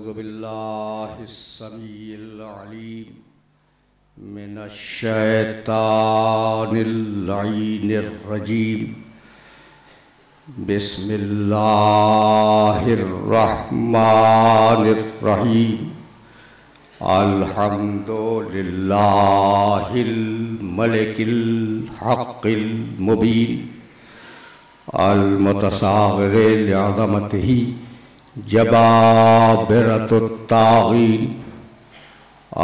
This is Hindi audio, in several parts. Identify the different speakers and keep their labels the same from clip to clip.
Speaker 1: औज़ुबिल्लाहिस्समीइल अलीम मिनश्शैतानिर लईनिर रजीम। बिस्मिल्लाहिर रहमानिर रहीम। अल्हम्दुलिल्लाहिल मलिकिल हक़्क़िल मुबीन अल मुतसाग़िर लिअज़मतिही जबाबिरतुत ताग़ीन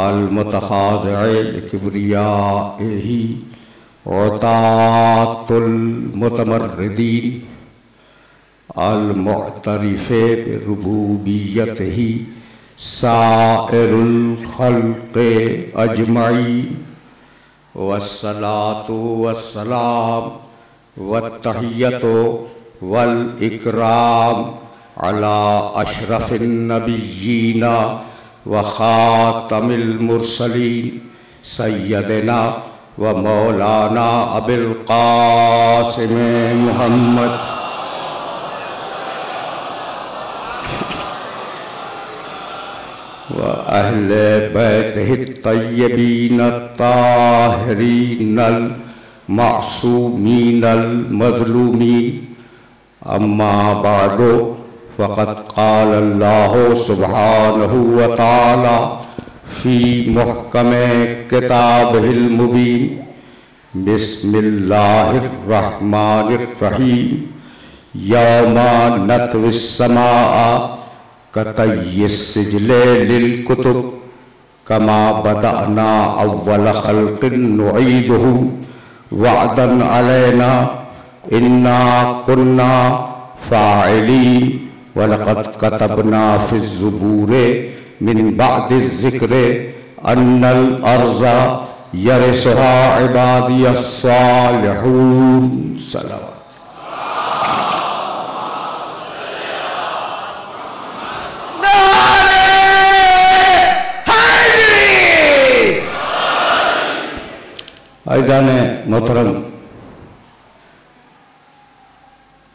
Speaker 1: अल मुतखाज़िअ लिकिब्रियाइही उतातुल मुतमर्रिदीन अल मुअतरिफ़े बिरुबूबियतिही साइरुल ख़ल्क़े अजमईन। वस्सलातु वस्सलाम वत्तहिय्यतु वल इकराम अला अशरफिन नबिय्यीना व खातमिल मुरसलीन सय्यदना व मौलाना अबिल क़ासिम मुहम्मद व अहले बैतिहि तय्यबीन ताहिरीन मासूमीन मज़लूमीन। अम्मा बादो फ़क़द क़ाल अल्लाहु सुब्हानहु व तआला फ़ी मुहकमे किताबिहिल मुबीन। बिस्मिल्लाहिर रहमानिर रहीम। यौमा नत्विस समाअ कतय्यिस सिजले लिल कुतुब कमा बदअना अव्वल ख़ल्क़िन नुईदुहु वअदन अलैना इन्ना कुन्ना फ़ाइलीन। वलक़द कतबना फ़िज़्ज़ुबूरि मिन बअदिज़ ज़िक्रि अन्नल अर्ज़ा यरिसुहा इबादियस सालिहून। सलाम। अज़ीज़ान मोहतरम,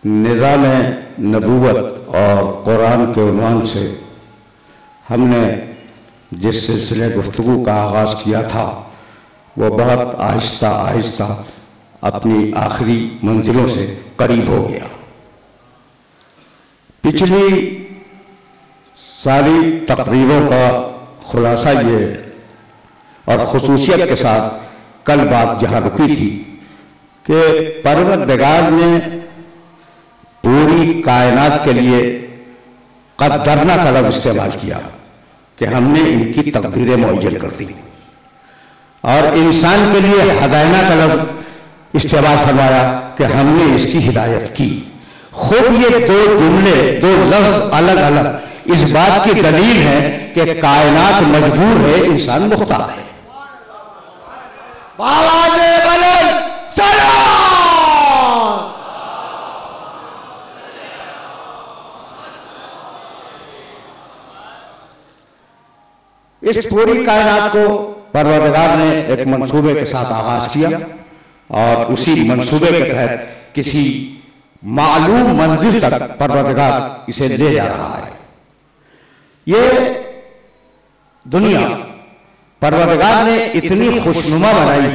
Speaker 1: निज़ाम नबूवत और कुरान के उन्वान से हमने जिस सिलसिले गुफ्तगू का आगाज़ किया था वो बहुत आहिस्ता आहिस्ता अपनी आखिरी मंजिलों से करीब हो गया। पिछली सारी तकरीरों का खुलासा ये और खुसूसियत के साथ कल बात जहाँ रुकी थी कि परवरदिगार ने पूरी कायनात के लिए क़द्दरना का लफ्ज़ इस्तेमाल किया कि हमने इनकी तकदीरें मुअज्जल कर दी, और इंसान के लिए हदायना का लफ्ज़ इस्तेमाल फरमाया कि हमने इसकी हिदायत की। खुद ये दो जुमले, दो लफ्ज़ अलग अलग इस बात की दलील है कि कायनात मजबूर है, इंसान मुख्तार है। इस पूरी कायनात को परवरदिगार ने एक मंसूबे के साथ आगाज किया और उसी मंसूबे के तहत किसी मालूम मंजिल तक परवरदिगार इसे ले जा रहा है। ये दुनिया परवरदिगार ने इतनी खुशनुमा बनाई,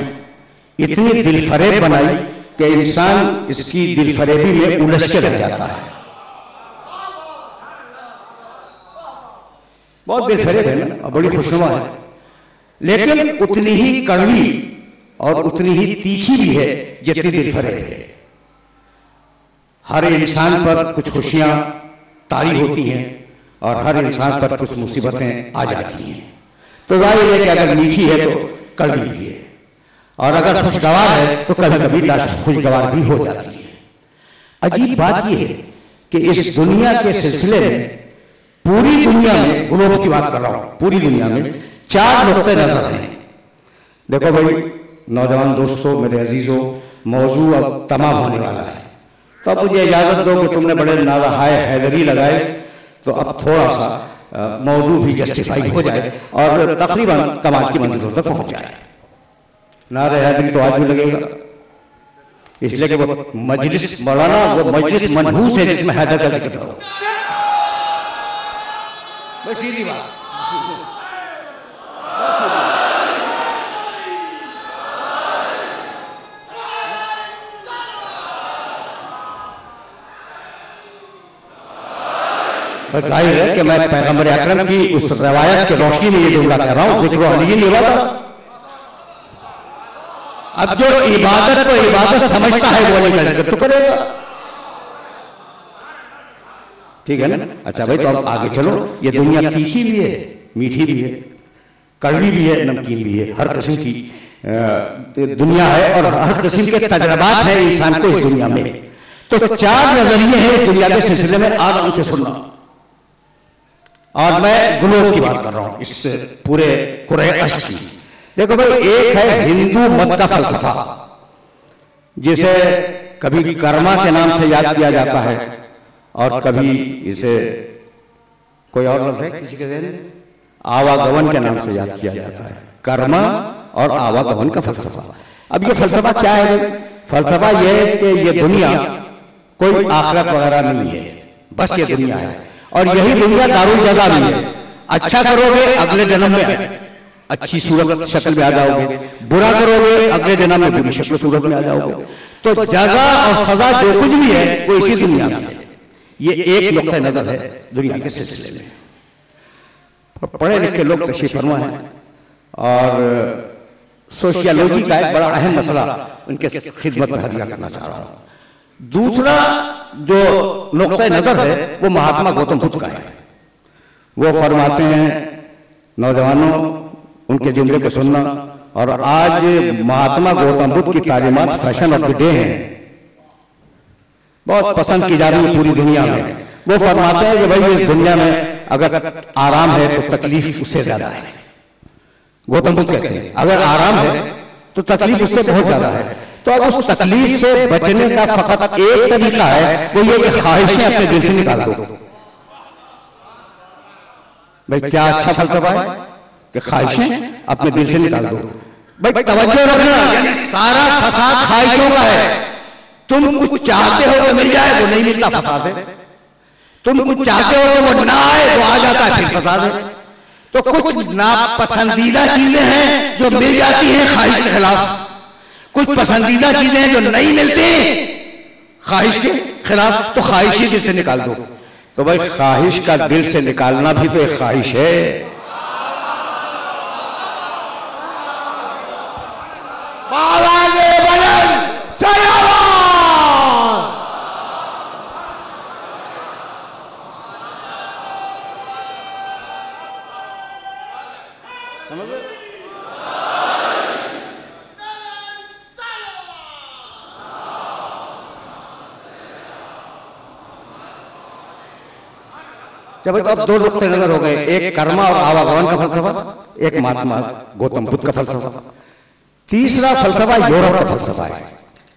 Speaker 1: इतनी दिलफरेब बनाई कि इंसान इसकी दिलफरेबी में उलझ के रह जाता है। बहुत दिलफरेब है ना, बड़ी खुशनुमा है, लेकिन उतनी ही कड़वी और उतनी ही तीखी भी है जितनी दिलफरेब है। हर इंसान पर कुछ खुशियां तारी होती हैं और हर इंसान पर कुछ मुसीबतें आ जाती हैं। तो जाहिर है कि अगर मीठी है तो कड़वी भी है, और अगर खुशगवार है तो कभी कभी खुशगवार भी हो जाती है। अजीब बात यह है कि इस दुनिया के सिलसिले में पूरी दुनिया में, ग्लोब की बात कर रहा हूं, पूरी दुनिया में 4 नुक्ते नजर हैं। देखो भाई नौजवान दोस्तों, मेरे अजीजों, मौजू अब तमाम होने वाला है, तो अब मुझे इजाजत दो कि तुमने बड़े नारा हाय हैदरी लगाए, तो अब थोड़ा सा मौजू भी जस्टिफाई हो जाए और तकरीबन कमाल की मंजिलों तक पहुंच जाए। नारा हैदरी तो आज भी लगेगा, इसलिए कि वो मजलिस मौलाना, वो मजलिस मनहूस है जिसमें हैदर का जिक्र हो। बस सीधी बात। जाहिर है कि मैं पैगंबर अकरम की उस रवायत के रोशनी में ये जुमला कह रहा हूं, जिक्र अली नहीं हुआ। अब जो इबादत को इबादत समझता है वो नहीं तो करेगा, ठीक है ना। अच्छा भाई, तो अब आगे चलो। ये दुनिया तीखी भी है, मीठी भी है, कड़वी भी है, नमकीन भी है, हर किस्म की दुनिया है और हर किस्म के तजर्बात है इंसान को इस दुनिया में। तो चार नजरिए हैं इस दुनिया के सिलसिले में, आराम से सुनना। और मैं ग्लोब की बात कर रहा हूं, इस पूरे कुरैश की। देखो भाई, एक है हिंदू मत का फलसफा, जिसे कभी कर्मा के नाम से याद किया जाता है और कभी इसे कोई और लफ्ज़ है किसी के ज़हन में, आवागमन के नाम से याद किया जाता है। कर्मा और आवागमन का फलसफा। अब ये फलसफा क्या है? फलसफा यह है कि ये दुनिया कोई आखिरत वगैरह नहीं है, बस ये दुनिया है और यही दुनिया दारुल जज़ा भी है। अच्छा करोगे अगले जन्म में अच्छी सूरत शक्ल में आ जाओगे, बुरा करोगे अगले जन्म में बुरी शक्ल सूरत में आ जाओगे। तो जज़ा और सजा जो कुछ भी है वो इसी दुनिया में है। ये एक नुक्ता नजर है दुनिया के सिलसिले में। पढ़े लिखे लोग तशरीफ फरमा है और सोशियोलॉजी का एक बड़ा अहम मसला उनके खिदमत में हदिया करना चाह रहा हूं। दूसरा जो नुक्ता नजर है वो महात्मा गौतम बुद्ध का है। वो फरमाते हैं, नौजवानों उनके जुमले को सुनना। और आज महात्मा गौतम बुद्ध की तालीमात फैशन ऑफ द डे हैं, बहुत पसंद की जा रही है पूरी दुनिया में। वो फरमाते हैं कि भाई इस दुनिया में अगर आराम है तो तकलीफ उससे ज्यादा है। गौतम बुद्ध कहते हैं अगर आराम है तो तकलीफ उससे बहुत ज्यादा है। तो अब उस तकलीफ से बचने का फकत एक तरीका है, वो ये कि ख्वाहिशें अपने दिल से निकाल दो। भाई क्या अच्छा फलसफा है कि ख्वाहिशें अपने दिल से निकाल दो। भाई तवज्जो रखना, यानी सारा फसाद ख्वाहिशों का है। तुम कुछ चाहते हो तो मिल जाए, वो नहीं मिलता, फसाद है। तुम कुछ चाहते हो तो वो ना आए, वो आ जाता है, फिर फसाद है। तो कुछ नापसंदीदा चीजें हैं जो मिल जाती हैं ख्वाहिश के खिलाफ, कुछ पसंदीदा चीजें हैं जो नहीं मिलती ख्वाहिश के खिलाफ, तो ख्वाहिश ही दिल से निकाल दो। तो भाई ख्वाहिश का दिल से निकालना भी तो एक ख्वाहिश है। जब तो अब दो नुक्ते नजर हो गए, एक कर्मा और आवागमन का फलसफा, एक महात्मा गौतम बुद्ध का फलसफा। तीसरा फलसफा यूरोप का फलसफा है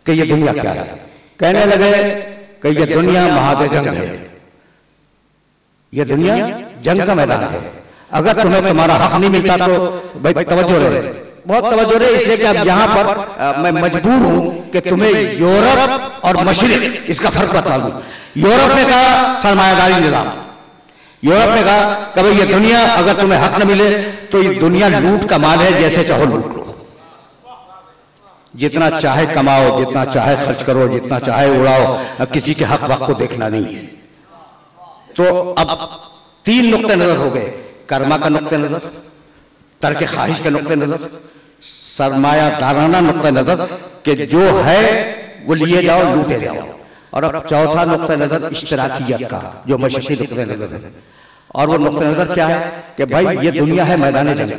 Speaker 1: कि ये दुनिया क्या है। कहने लगे कि ये दुनिया महाद जंग है, ये दुनिया जंग का मैदान है। अगर तुम्हें तुम्हारा हक नहीं मिलता तो भाई तवज्जो रहे, बहुत तवज्जो रहे, इसलिए कि अब यहाँ पर मैं मजबूर हूं कि तुम्हें यूरोप और मशरिक इसका फर्क बता दूं। यूरोप ने कहा सरमायादारी निजाम, यूरोप ने कहा कि भाई ये दुनिया अगर तुम्हें हक न मिले तो ये दुनिया लूट का माल है, जैसे चाहो लूट लो, जितना चाहे कमाओ, जितना चाहे खर्च करो, जितना चाहे उड़ाओ, किसी के हक वक्त को देखना नहीं है। तो अब तीन नुक्ते नजर हो गए, कर्मा का नुक्ते नजर, तर्क ख्वाहिश का नुक्ते नजर, सरमायादाराना नुक्ते नजर कि जो है वो लिए जाओ, लूटे जाओ। और अब चौथा नुक्ता नजर इश्तराकियत का, जो मशक़ी नुक्ता नजर है। और वो नुक्ता नजर क्या है कि भाई ये दुनिया है मैदान जंग,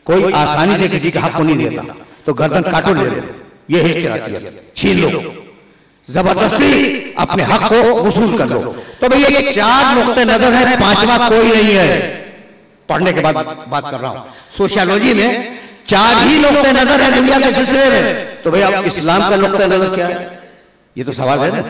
Speaker 1: कोई आसानी से किसी का हक को नहीं देता, तो गर्दन काटो ले लो, ये है इश्तराकियत, छीन लो, जबरदस्ती अपने हक को वसूल कर लो। तो भाई ये चार नुक्ते नजर है, पांचवा कोई नहीं है। पढ़ने के बाद बात कर रहा हूं, सोशियोलॉजी में चार ही नुक्ते नजर है दुनिया के सिलसिले में। तो भाई अब इस्लाम का नुक्ता नजर क्या है, ये तो सवाल है ना।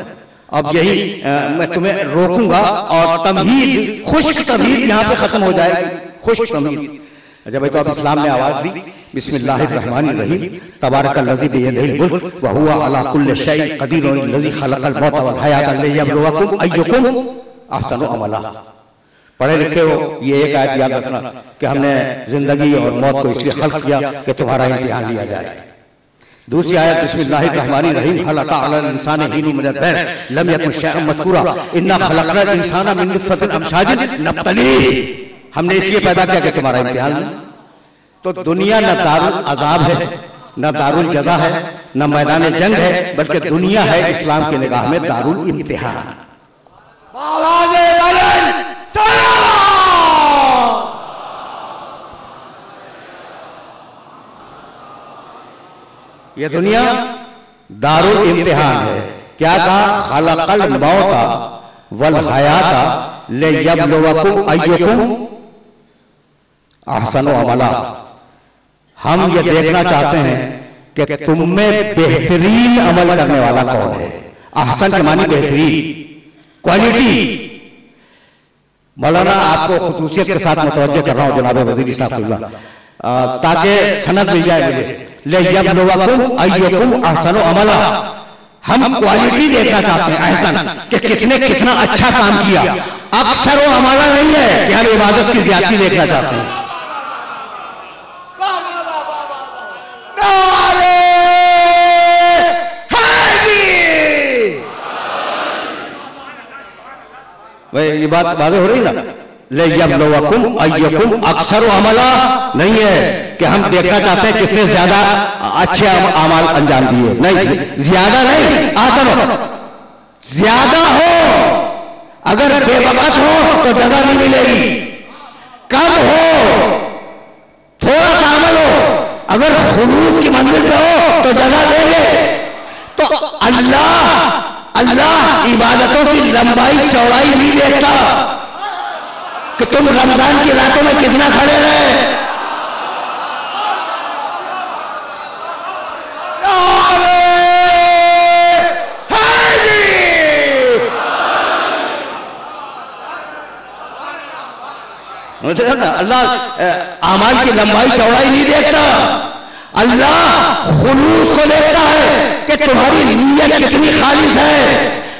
Speaker 1: अब यही मैं तुम्हें रोकूंगा और तमहीद, खुश्क तमहीद यहाँ पे खत्म हो जाएगी, खुश्क तमहीद। अच्छा भाई, तो अब इस्लाम ने आवाज दी, बिस्मिल्लाहिर्रहमानिर्रहीम, तबारकल्लज़ी बियदिहिल मुल्क व हुवा अला कुल्लि शैइन क़दीर, लज़ी खलक़ल मौत वल हयात लियब्लुवकुम अय्युकुम अहसनु अमला। पढ़े लिखे हो, ये एक आयत याद रखना कि हमने जिंदगी और मौत को इसलिए खल्क किया कि तुम्हारा इम्तिहान लिया जाए। दूसरी आयत बिस्मिल्लाहिर्रहमानिर्रहीम खलक़ा अल इंसान हीनुम मिन अद-दहर लम यकुन शैअन मज़कूरा इन्ना खलक़नल इंसाना मिन नुत्फ़तिन अमशाजिन नब्तलीह। हमने इसलिए पैदा किया कि तुम्हारा इम्तिहान। तो दुनिया न दारुल अज़ाब है, न दारुल जज़ा है, न मैदान जंग है, बल्कि दुनिया है इस्लाम की निगाह में दारुल इम्तिहान। ये दुनिया दारुल इम्तिहान है। क्या कहा? खलक़ल मौता वल हयाता लियब्लुवकुम अय्युकुम अहसनु अमला। हम ये देखना चाहते हैं कि तुम में बेहतरीन अमल करने वाला कौन है। अहसन के मानी बेहतरीन, क्वालिटी। मौलाना आपको खुसूसियत के साथ मुतवज्जह कर रहा हूं जनाब वज़ीर साहब, ताकि सनद मिल जाए मुझे। लियब्लुवकुम अय्युकुम अहसनु अमला। हम क्वालिटी देखना चाहते हैं, अहसन, कि किसने कितना अच्छा काम किया। अक्सर वो अमला नहीं है कि हम इबादत की ज़्यादती देखना चाहते हैं। ये बात वाज़ेह हो रही ना। लियब्लुवकुम अय्युकुम अक्सर अमला नहीं है कि हम देखना चाहते हैं किसने ज्यादा अच्छे अमाल अंजाम दिए। नहीं, ज्यादा नहीं, आसन ज्यादा हो। अगर बेवकत हो तो जगह नहीं मिलेगी, कम हो, थोड़ा सा अमल हो, अगर खुलूस की मंजिल पे हो तो जगह देंगे। तो अल्लाह इबादतों की लंबाई चौड़ाई नहीं देखता कि तुम रमजान की रातों में कितना खड़े रहे। अल्लाह आमाल की लंबाई चौड़ाई नहीं देखता, अल्लाह खुलूस को देखता है कि तुम्हारी नीयत कितनी खालिस है।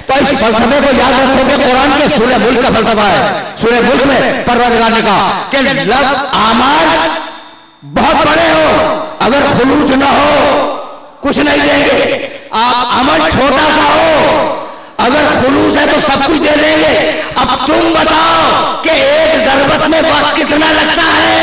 Speaker 1: तो इस फलसफे को याद रखो कि कुरान के सूरह मुल्क का फलसफा है। सूरह मुल्क में परवरदिगार ने कहा कि जब आमाल बहुत बड़े हो, अगर खुलूस ना हो कुछ नहीं देंगे। आप अमल छोटा सा हो, अगर खुलूस है तो सब कुछ दे देंगे। अब तुम बताओ कि एक जरूरत में वक्त कितना लगता है।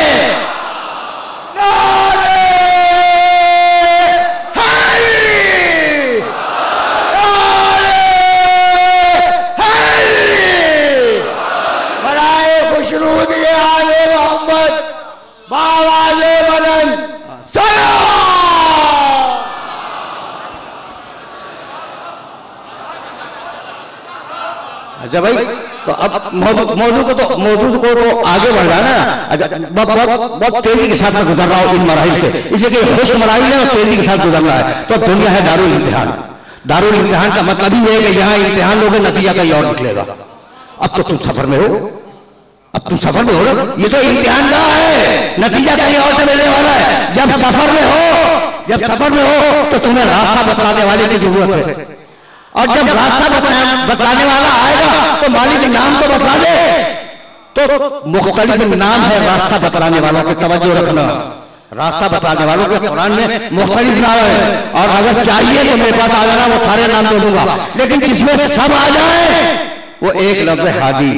Speaker 1: अच्छा भाई, तो अब मौजू को तो आगे बढ़ रहा है ना। बहुत तेजी के साथ में गुजर रहा हूं इन मराहिल से, इसलिए कि खुश मराहिल है और तेजी के साथ गुजर रहा है। तो दुनिया है दारुल इम्तिहान। दारुल इम्तिहान का मतलब ही है कि यहाँ इम्तिहान लोगे, नतीजा कहीं और निकलेगा। अब तो तुम सफर में हो, अब तुम सफर में हो ना, ये तो इम्तिहान का है, नतीजा कहीं और से मिलने वाला है। जब सफर में हो तो तुम्हें रास्ता बताने वाले की जरूरत है। और जब रास्ता बताने वाला आएगा तो मालिक नाम तो बता दे। तो मुख्तलिफ नाम है रास्ता बतलाने वालों की, तवज्जो रखना। रास्ता बताने वालों के कुरान में मुख्तलिफ नाम है, और अगर चाहिए तो मेरे पास आ जाना, वो सारे नाम दे दूंगा। लेकिन जिसमें सब आ जाए वो एक लफ्ज़ हादी।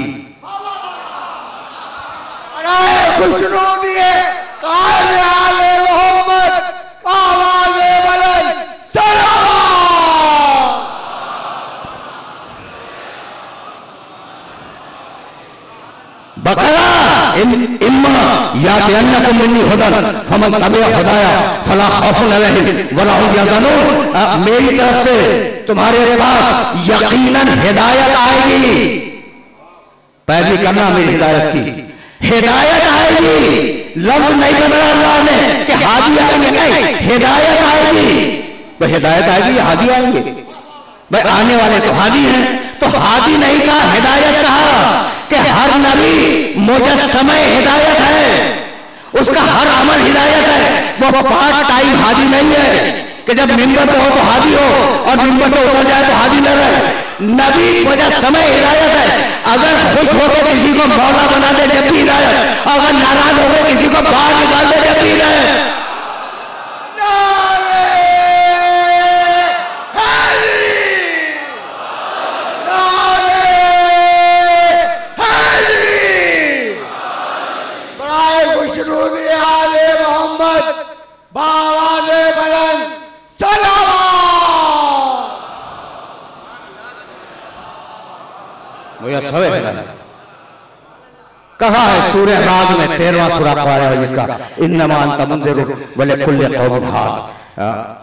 Speaker 1: बकरा इम्मा यातियन्नकुम मिन्नी हुदन फमन तबिअ हुदाया फला खौफुन अलैहिम वला हुम यहज़नून। मेरी तरफ से तुम्हारे पास यकीनन हिदायत आएगी। पहली करना मेरी हिदायत की, हिदायत आएगी। लफ्ज़ नहीं बदला अल्लाह ने कि हादी आएंगे, नहीं, हिदायत आएगी। भाई हिदायत आएगी या हादी आएंगे? भाई आने वाले तो हादी हैं, तो हादी नहीं कहा, हिदायत कहा कि हर नबी मुजस्समे हिदायत है, उसका हर अमल हिदायत है। वो पार्ट टाइम हादी नहीं है कि जब मिंबर पे हो तो हादी हो और मिंबर पे उतर जाए तो हादी न रहे। नबी वजह समय हिदायत है। अगर खुश होकर किसी को मौला बना दे जब भी हिदायत, अगर नाराज होकर किसी को बाहर निकाल दे जब भी हिदायत। कहा है सूरह राग में 13वां सूरा का इन्नमा अंत मुंज़िर वले कुल्ले कौमिन हाद,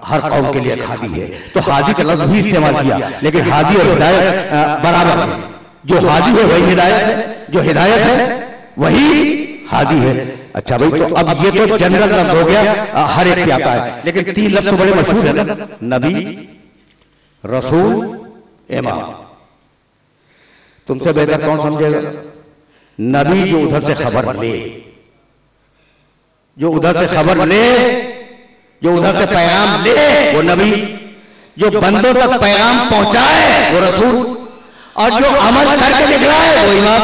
Speaker 1: हर कौम के लिए एक हादी है। तो हादी का लफ्ज़ भी इस्तेमाल किया, लेकिन हादी और हिदायत बराबर है। जो हादी है वही हिदायत है, जो हिदायत है वही हादी है। अच्छा भाई, तो अब ये तो जनरल लफ्ज़ हो गया, हर एक पे आता है, लेकिन 3 लफ्ज़ तो बड़े मशहूर है ना, नबी, रसूल, इमाम। तुमसे बेहतर कौन समझेगा? नबी जो उधर से खबर ले, जो उधर से खबर ले, जो उधर से पैगाम ले वो नबी, जो बंदों तक पैगाम पहुंचाए वो रसूल, और जो अमल करके दिखलाए वो इमाम।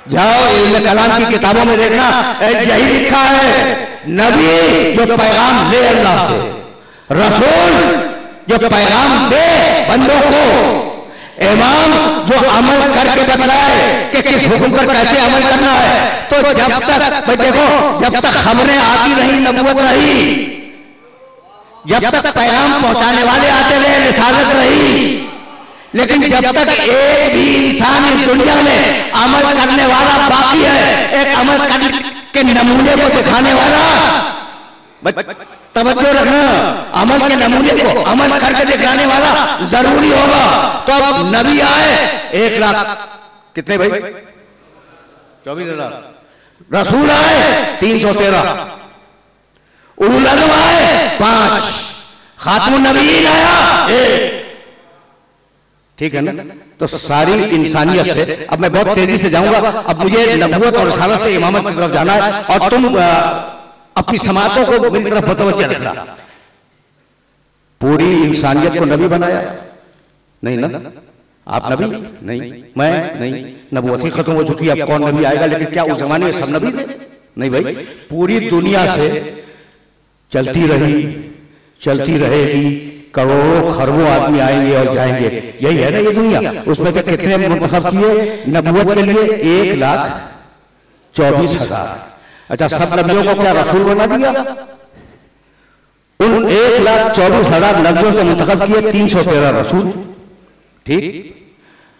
Speaker 1: जाओ इल्म कलाम की किताबों में देखना, यही लिखा है, नबी जो पैगाम ले अल्लाह से, रसूल जो पैगाम दे बंदों को, इमाम जो अमल करके बतलाए कि किस हुक्म पर कैसे अमल करना है। तो जब तक देखो, जब तक खबरें आती रही, नबूवत रही, जब तक पैगाम पहुंचाने वाले आते रहे, रिसालत रही, लेकिन जब तक एक भी इंसान इस दुनिया में अमल करने वाला बाकी है, एक अमल के नमूने को दिखाने वाला, तवज्जो रखना, अमल के नमूने को अमल करके दिखाने वाला जरूरी होगा। तो अब नबी आए 1 लाख, कितने भाई? 24,000। रसूल आए 313, उलुल अज़्म आए 5, खातमुन नबीय्यीन आया 1। ठीक है ना? तो सारी इंसानियत से, अब मैं बहुत तेजी से जाऊंगा, अब मुझे नबूवत और रिसालत से इमामत की तरफ जाना है, और तुम अपनी समातों को मेरी तरफ मुतवज्जह रखना। पूरी इंसानियत को नबी बनाया? नहीं ना। आप नबी नहीं, मैं नहीं, नबूवत ही खत्म हो चुकी है, अब कौन नबी आएगा? लेकिन क्या उस जमाने में सब नबी थे? नहीं भाई, पूरी दुनिया से चलती रही, चलती रहेगी, करोड़ों खरबों आदमी आएंगे और जाएंगे, यही है ना ये दुनिया। उसमें तो कितने मुंतखब किए नबूवत के लिए? 1,24,000। अच्छा, सब नबियों को क्या रसूल बना दिया? उन 1,24,000 नबियों से मुंतखब किए 313 रसूल। ठीक,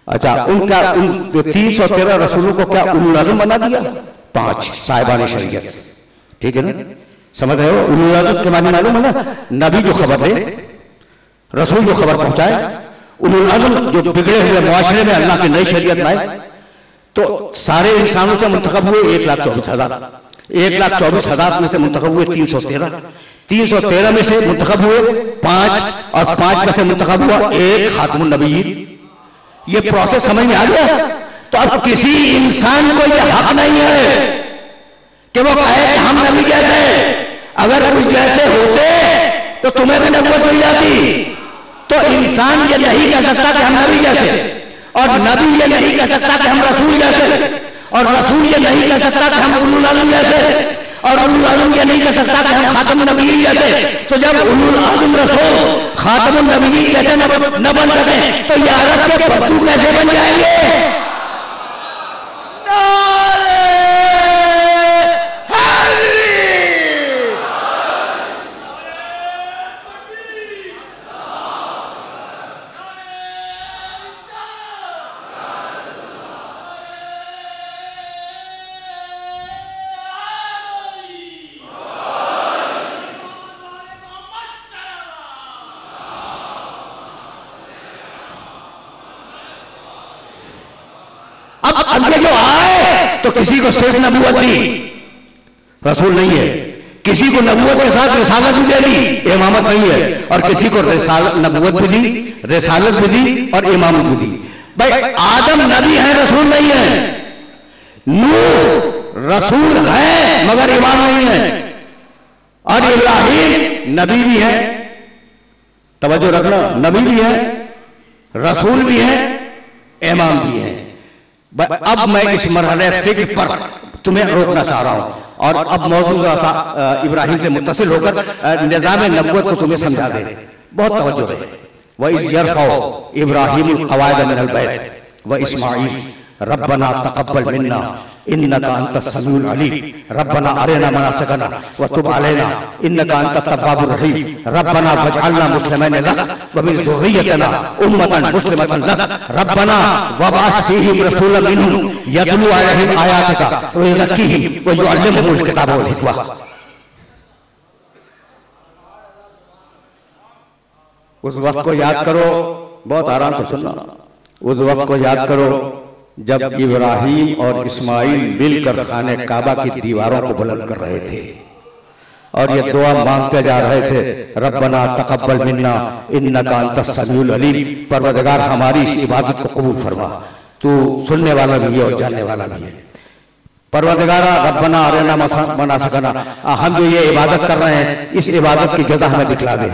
Speaker 1: अच्छा, उनका उन 313 रसूलों को क्या उलुल अज़्म बना दिया? 5 साहिबान शरीयत। ठीक है ना, समझ रहे हो? उलुल अज़्म के माने मालूम है ना, नबी जो खबर दे, रसूल जो खबर पहुंचाए, उलुल अज़्म जो बिगड़े हुए मुआशरे में अल्लाह की नई शरीयत लाए। तो सारे इंसानों से मुंतखब हुए 1,24,000, 1,24,000 में से मुंतखब हुए 313, 313 में से मुंतखब हुए 5, और 5 में से मुंतखब हुआ 1 खातमुन नबीय्यीन। ये प्रोसेस समझ में आ गया? तो अब किसी इंसान को यह हक नहीं है कि वो कहे कि हम नबी जैसे, अगर कुछ जैसे होते तो तुम्हें भी नबूवत मिल जाती। तो इंसान ये नहीं कह सकता कि हम नबी जैसे, और नबी ये नहीं कह सकता कि हम रसूल जैसे, और रसूल ये नहीं कह सकता कि हम उलुल अज़्म जैसे, और उलुल अज़्म ये नहीं कह सकता कि हम खातमुन नबीय्यीन जैसे। तो जब उलुल अज़्म रसूल खातमुन नबीय्यीन जैसे न बन सके, तो ये अरब के बद्दू कैसे बन जाएंगे? अब जो आए तो किसी को सिर्फ नबूवत दी, रसूल नहीं है, किसी को नबूवत के साथ रिसालत भी दे दी, इमामत नहीं है, और किसी को नबूवत भी दी, रिसालत भी दी और इमामत भी दी। भाई आदम नबी है, रसूल नहीं है। नूह रसूल है मगर इमाम नहीं है, और इब्राहीम नबी भी है तवज्जो रखना, नबी भी है, रसूल भी है, इमाम भी है। अब मैं इस मरहले फिक्र पर तुम्हें रोकना चाह रहा हूं और अब मौजूदा इब्राहिम से मुत्तसिल होकर निज़ाम नबुव्वत को तुम्हें समझा दे। बहुत तवज्जो रहे। वइज़ यरफ़उ इब्राहीमुल क़वाइद मिनल बैत व इस्माईल रब्बना तक़ब्बल मिन्ना इन्नका अंतस समीउल अलीम रब्बना अरिना मनासिकना व तुब अलैना इन्नका अंतत तव्वाबुर रहीम रब्बना वजअलना मुस्लिमैन लक व मिन ज़ुर्रिय्यतिना उम्मतन मुस्लिमतन लक रब्बना वबअस फ़ीहिम रसूलन मिनहुम यतलू अलैहिम आयातिका व युज़क्कीहिम व युअल्लिमुहुमुल किताब वल हिकमा। उस वक्त को याद करो, बहुत आराम से सुनना, उस वक्त को याद करो जब इब्राहिम और इस्माइल मिलकर खाने काबा की दीवारों को बुलंद कर रहे थे और ये दुआ मांगते जा रहे थे, रब्बना तक़ब्बल मिन्ना इन्नका अंतस समीउल अलीम, परवरदिगार हमारी इस इबादत को कबूल फरमा, तू सुनने वाला भी है और जानने वाला भी है। परवरदिगारा रब्बना अरिना मनासिकना, हम जो ये इबादत कर रहे हैं इस इबादत की जज़ा हमें दिखला दे,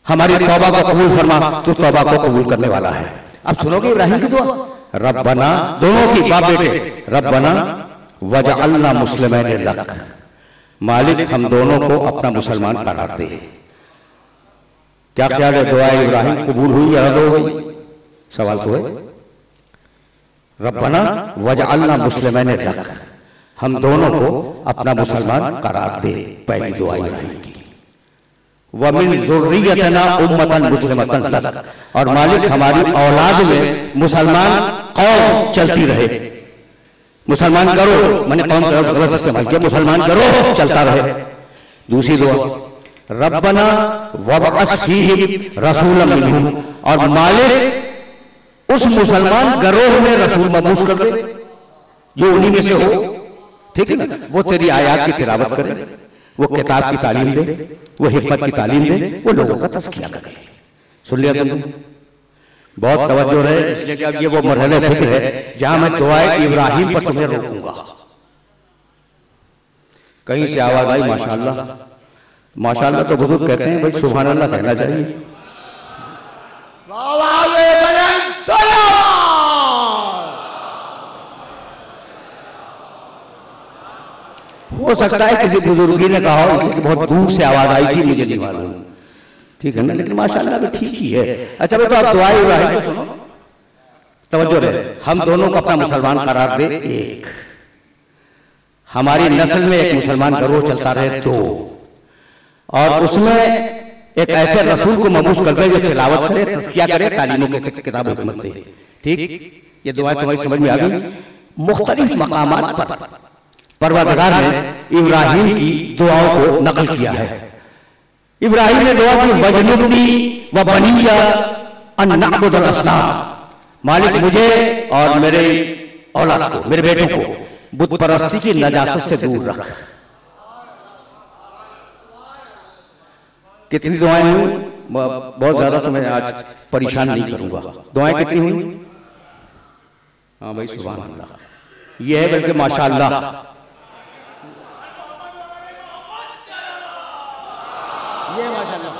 Speaker 1: हमारी तौबा को कबूल फरमा, तू तौबा को कबूल करने वाला है। अब सुनोगे इब्राहिम की दुआ, रब्बना, दोनों की बाप बेटे, रब्बना वजअलना मुस्लिमैन लक, मालिक हम दोनों को अपना मुसलमान करार दे। क्या ख्याल है, दुआ इब्राहिम कबूल हुई या रद्द हो गई? सवाल तो है। रब्बना वजअलना मुस्लिमैन लक, हम दोनों को अपना मुसलमान करार दे, पहली दुआ इब्राहिम की। व मिन ज़ुर्रिय्यतिना उम्मतन मुस्लिमतन लक, और मालिक हमारी औलाद में मुसलमान कौम चलती रहे, मुसलमान करो, मैंने कौन गलत इस्तेमाल किया, मुसलमान करो चलता रहे। दूसरी दुआ, रब्बना वबअस फ़ीहिम रसूलन मिनहुम, और मालिक उस मुसलमान गरोह में रसूल मबूस कर दे जो उन्हीं में से हो, ठीक है ना, वो तेरी आयात की तिलावत करे, वो किताब की तालीम दे, वो हिकमत की तालीम दे, वो लोगों का तज़किया करे। सुन लिया तुमने? बहुत तवज्जो रहे, इसलिए कि अब ये वो मरहले फिक्र है जहां मैं दुआए इब्राहिम पर तुम्हें रोकूंगा। कहीं से आवाज आई माशाअल्लाह, माशाअल्लाह तो बुजुर्ग कहते हैं भाई सुभान अल्लाह कहना चाहिए। हो सकता है किसी बुजुर्गी ने कहा हो कि बहुत दूर से आवाज आई थी, मुझे नहीं मालूम, ठीक है ना, लेकिन माशाअल्लाह भी ठीक ही है। अच्छा बेटा आप दुआ इब्राहिम को सुनो, तवज्जो रहे, हम दोनों को अपना मुसलमान करार दे, एक हमारी नस्ल में एक मुसलमान गरोह चलता रहे, दो, और उसमें एक ऐसे रसूल को मबूस कर दे जो तिलावत करे, तज़किया करे, तालीमों के किताब हिकमत दे। ठीक, ये दुआ तुम्हारी समझ में आ गई। मुख्तलिफ मकामात पर परवरदिगार ने इब्राहिम की दुआओं को नकल किया है। इब्राहिम ने दुआ की, वजनुबनी व बनिया अन नअबुदल असनाम, मालिक मुझे और मेरे औलाद को, मेरे बेटों को बुत परस्ती की नजासत से दूर रख। कितनी दुआएं हुई? बहुत ज्यादा, तो मैं आज परेशान नहीं करूंगा। दुआएं कितनी हुई? हाँ भाई सुभान अल्लाह, ये है बल्कि माशाअल्लाह, ये माशाअल्लाह।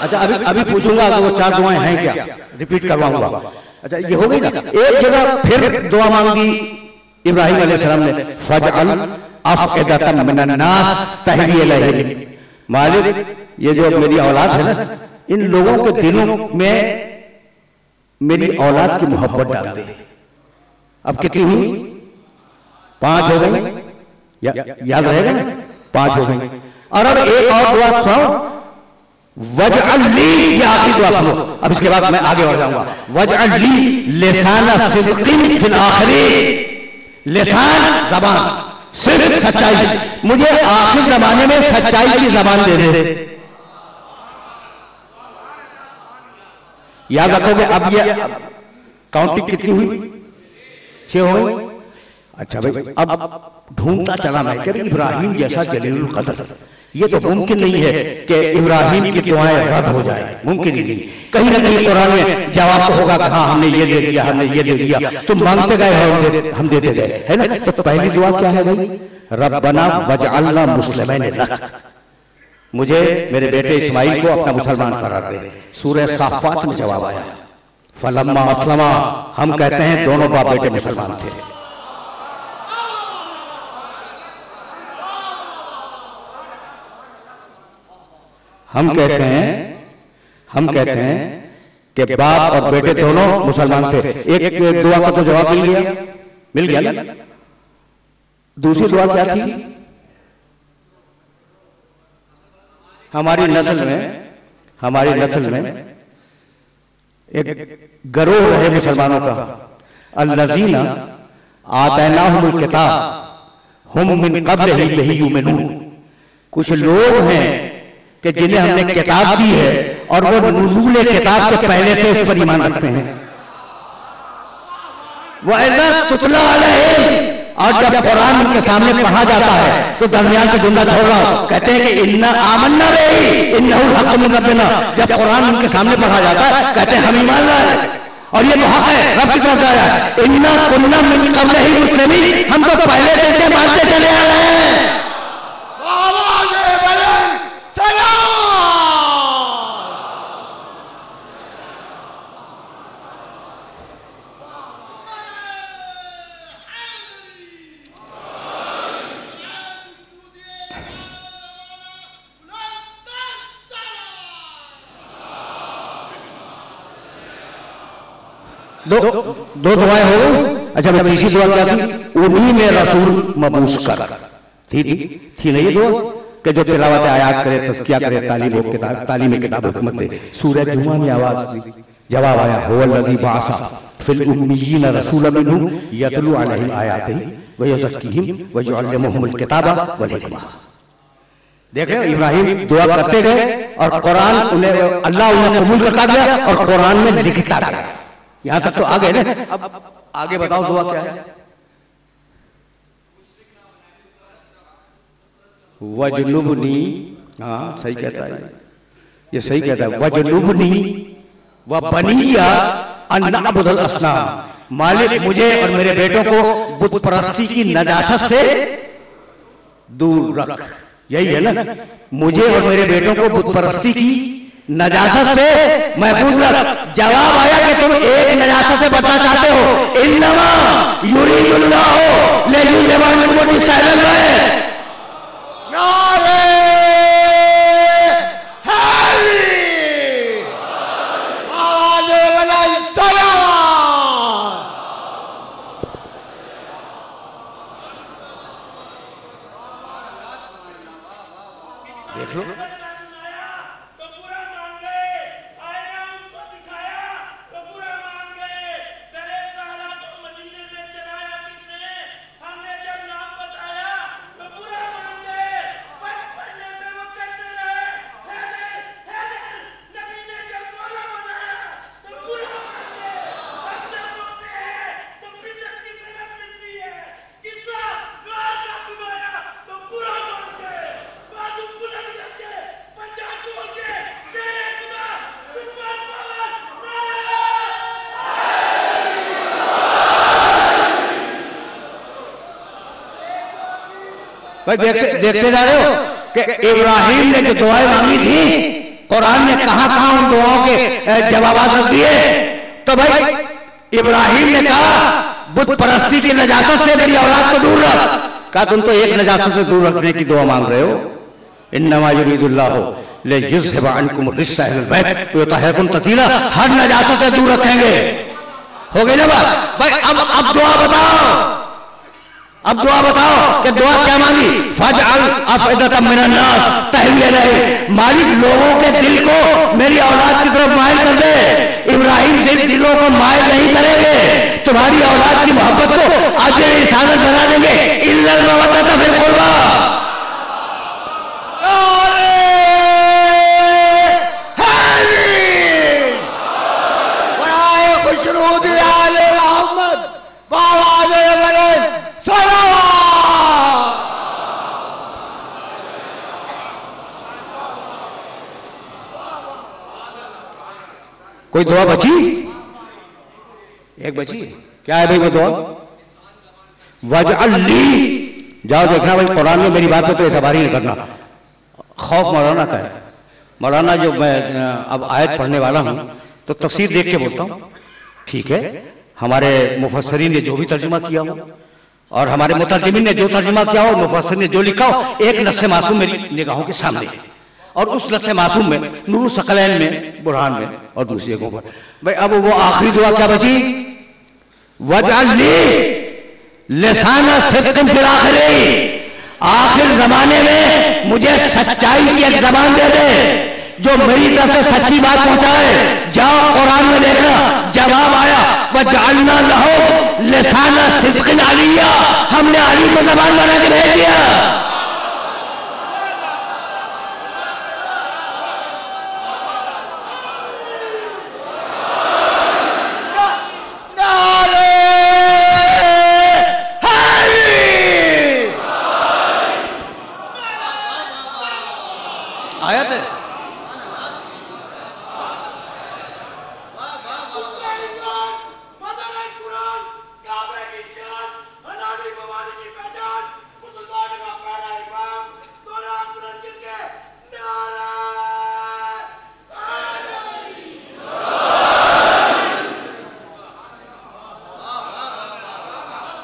Speaker 1: अच्छा अभी पूछूंगा कि वो चार दुआएं हैं क्या, रिपीट करवाऊंगा। अच्छा ये हो गई ना। एक जगह फिर दुआ मांगी इब्राहिम अलैहिस्सलाम ने, फजअल अफइदतम मिनन नास तहवी इलैहिम, मालिक ये जो मेरी औलाद है ना, इन लोगों के दिलों में मेरी औलाद की मोहब्बत डाल दे। अब कितनी हुई? 5 हो गई, याद रहेगा ना, 5 हो गई। और अब एक और दुआ सुनो, वजअली, ये आखिरी दुआ सुनो, अब इसके बाद मैं आगे बढ़ जाऊंगा। वजअली लिसाना सिद्क़िन फिल आखिरीन, लिसान ज़बान, सिद्क़ सच्चाई, मुझे आखिर जमाने में सच्चाई की जबान दे दे। याद रखोगे। अब ये काउंटिंग कितनी हुई? 6 हो गई। अच्छा भाई अब ढूंढता चला मैं कि इब्राहिम जैसा जलीलुल कदर, ये तो मुमकिन नहीं है कि इब्राहिम की दुआएं रद्द हो जाए, मुमकिन ही नहीं। कहीं ना कहीं कुरान में जवाब तो होगा कि हाँ हमने ये दे दिया, हमने ये दे दिया, तुम मांगते गए हो हम देते गए, है ना। तो पहली दुआ क्या है भाई? रब्बना वजअलना मुस्लिमैन लक, मुझे मेरे बेटे इस्माइल को अपना मुसलमान करार दे। सूरह साफ़ात में जवाब आया फलम्मा अस्लमा, हम कहते हैं दोनों बाप बेटे मुसलमान थे। हम कहते हैं कि बाप और बेटे दोनों मुसलमान थे। एक दुआ का तो जवाब मिल गया ना। दूसरी दुआ क्या थी? हमारी नस्ल में एक गरोह है मुसलमानों का, अल्लज़ीना आतैनाहुमुल किताब हुम मिन क़ब्लिही युमिनून। कुछ लोग हैं कि जिन्हें हमने किताब दी है और वो नुज़ूल किताब के पहले से इस पर ईमान रखते हैं। वइज़ा तुतला अलैहिम, और जब कुरान उनके सामने पढ़ा जाता है तो दरमियान से जुमला छोड़ रहा हूं, कहते हैं कि इन्ना आमन्ना बिही इन्नहु हक़्क़ुम मिन रब्बिना। जब कुरान उनके सामने पढ़ा जाता है कहते हैं हम ईमान लाए और ये तो हक है, रब की तरफ से आया। इन्ना कुन्ना मिन क़ब्लिही मुस्लिमीन, हम तो पहले से मानते चले आ रहे हैं। दो दुआएं हो गई। अच्छा मैं तीसरी दुआ क्या थी? उन्हीं में रसूल मबूस कर, थी नहीं ये दुआ कि जो तिलावत आयात करे, तज़किया करे, तालीम किताब हुकूमत दे। सूरह जुमा में आवाज दी, जवाब आया हुवल्लज़ी बअसा फिल उम्मिय्यीना रसूलन मिनहुम यतलू अलैहिम आयातिही व युज़क्कीहिम व युअल्लिमुहुमुल किताब वल हिकमा। देख रहे हो, इब्राहिम दुआ करते गए और कुरान उन्हें अल्लाह उन्हें कबूल करता गया और कुरान में लिखता गया। यहां तक तो आ गए ना। अब आगे बताओ दुआ क्या है? वजनुबनी, हाँ सही कहता है, ये सही कहता है। वजनुबनी व बनिया अन नअबुदल असनाम, मालिक मुझे और मेरे बेटों को बुत परस्ती की नजासत से दूर रख। यही है ना, मुझे और मेरे बेटों को बुत परस्ती की नजासत से महफूज रख। जवाब आया कि तुम एक नजासत से बचना चाहते हो। इन्नमा युरीदुल्लाहु लियुज़हिबा अन्कुम रिज्सा अहल बैत। नारे हैरी आवाज़े वाला सलाम। देख लो, भाई देखते जा रहे हो कि इब्राहिम ने जो दुआएं मांगी थी कुरान ने कहां कहां उन दुआओं के जवाब रख दिए। तो भाई इब्राहिम ने कहा बुत परस्ती की नजासत से मेरी औलाद को दूर रख। कहा तुम तो एक नजासत से दूर रखने की दुआ मांग रहे हो। इन्नमा युरीदुल्लाहु लियुज़हिबा अन्कुम रिज्सा अहल बैत व युतहिरकुम तत्हीरा, हर नजासत से दूर रखेंगे। हो गई ना बात? भाई अब दुआ बताओ, अब दुआ बताओ कि दुआ क्या मांगी? फजअल अफइदतम मिनन नास तहवी इलैहि, मालिक लोगों के दिल को मेरी औलाद की तरफ माइल कर दे। इब्राहिम सिर्फ दिलों को माइल नहीं करेंगे, तुम्हारी औलाद की मोहब्बत को अजर इसानत बना देंगे। इल्लल मवद्दत फिल कुर्बा। कोई दुआ बची? एक बची, क्या है भाई वो दुआ? वजअली, जाओ देखना भाई कुरान में मेरी बात पे तो एतबार ही नहीं करना। खौफ मौलाना का है। मौलाना जो मैं अब आयत पढ़ने वाला हूं तो तफसीर देख के बोलता हूं, ठीक है? हमारे मुफस्सरीन ने जो भी तर्जुमा किया हो और हमारे मुतरजमीन ने जो तर्जुमा किया हो, मुफस्सिर ने जो लिखा हो, एक नस्से मासूम मेरी निगाहों के सामने है और उस नस्से मासूम में नूर सकलैन में, बुरहान में और दूसरी जगहों पर। भाई अब वो आखिरी दुआ क्या बची? वजअली लिसाना सिद्क़िन फिल आखिरीन, आखिर जमाने में मुझे सच्चाई की एक जबान दे दे जो मेरी तरफ से सच्ची बात पहुंचाए। जाओ कुरान में देखना, जवाब आया वजअलना लहू लिसाना सिद्क़िन अलिय्या, हमने अली को जबान बना के भेज दिया। आयत है।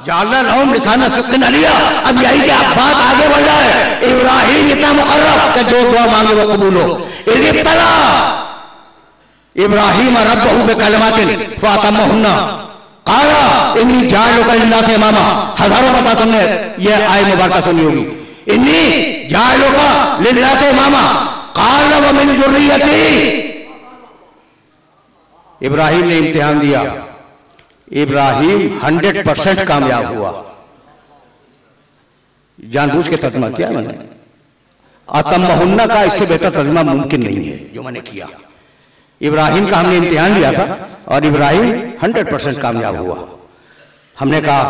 Speaker 1: जालना लहुम लिसाना सिद्क़िन अलिय्या। अब यही क्या बात आगे बढ़ रहा है। इब्राहिम इतना मुकर्रब कि जो दुआ मांगे वो कबूल हो। इज़ इब्तला इब्राहिम रब्बहू बिकलिमातिन फअतम्महुन्ना क़ाला इन्नी जाइलुका लिन्नासि इमामा। हजारों मरतबा तुमने ये आयत मुबारका सुनी होगी। इन्नी जाइलुका लिन्नासि इमामा क़ाला व मिन ज़ुर्रिय्यती। इब्राहिम ने इम्तिहान दिया। इब्राहिम 100% कामयाब हुआ। जानबूझ के तर्जुमा किया मैंने। अतम्महुन्ना का इससे बेहतर तर्जुमा मुमकिन नहीं है जो मैंने किया। इब्राहिम का हमने इम्तिहान लिया था और इब्राहिम 100% कामयाब हुआ। हमने कहा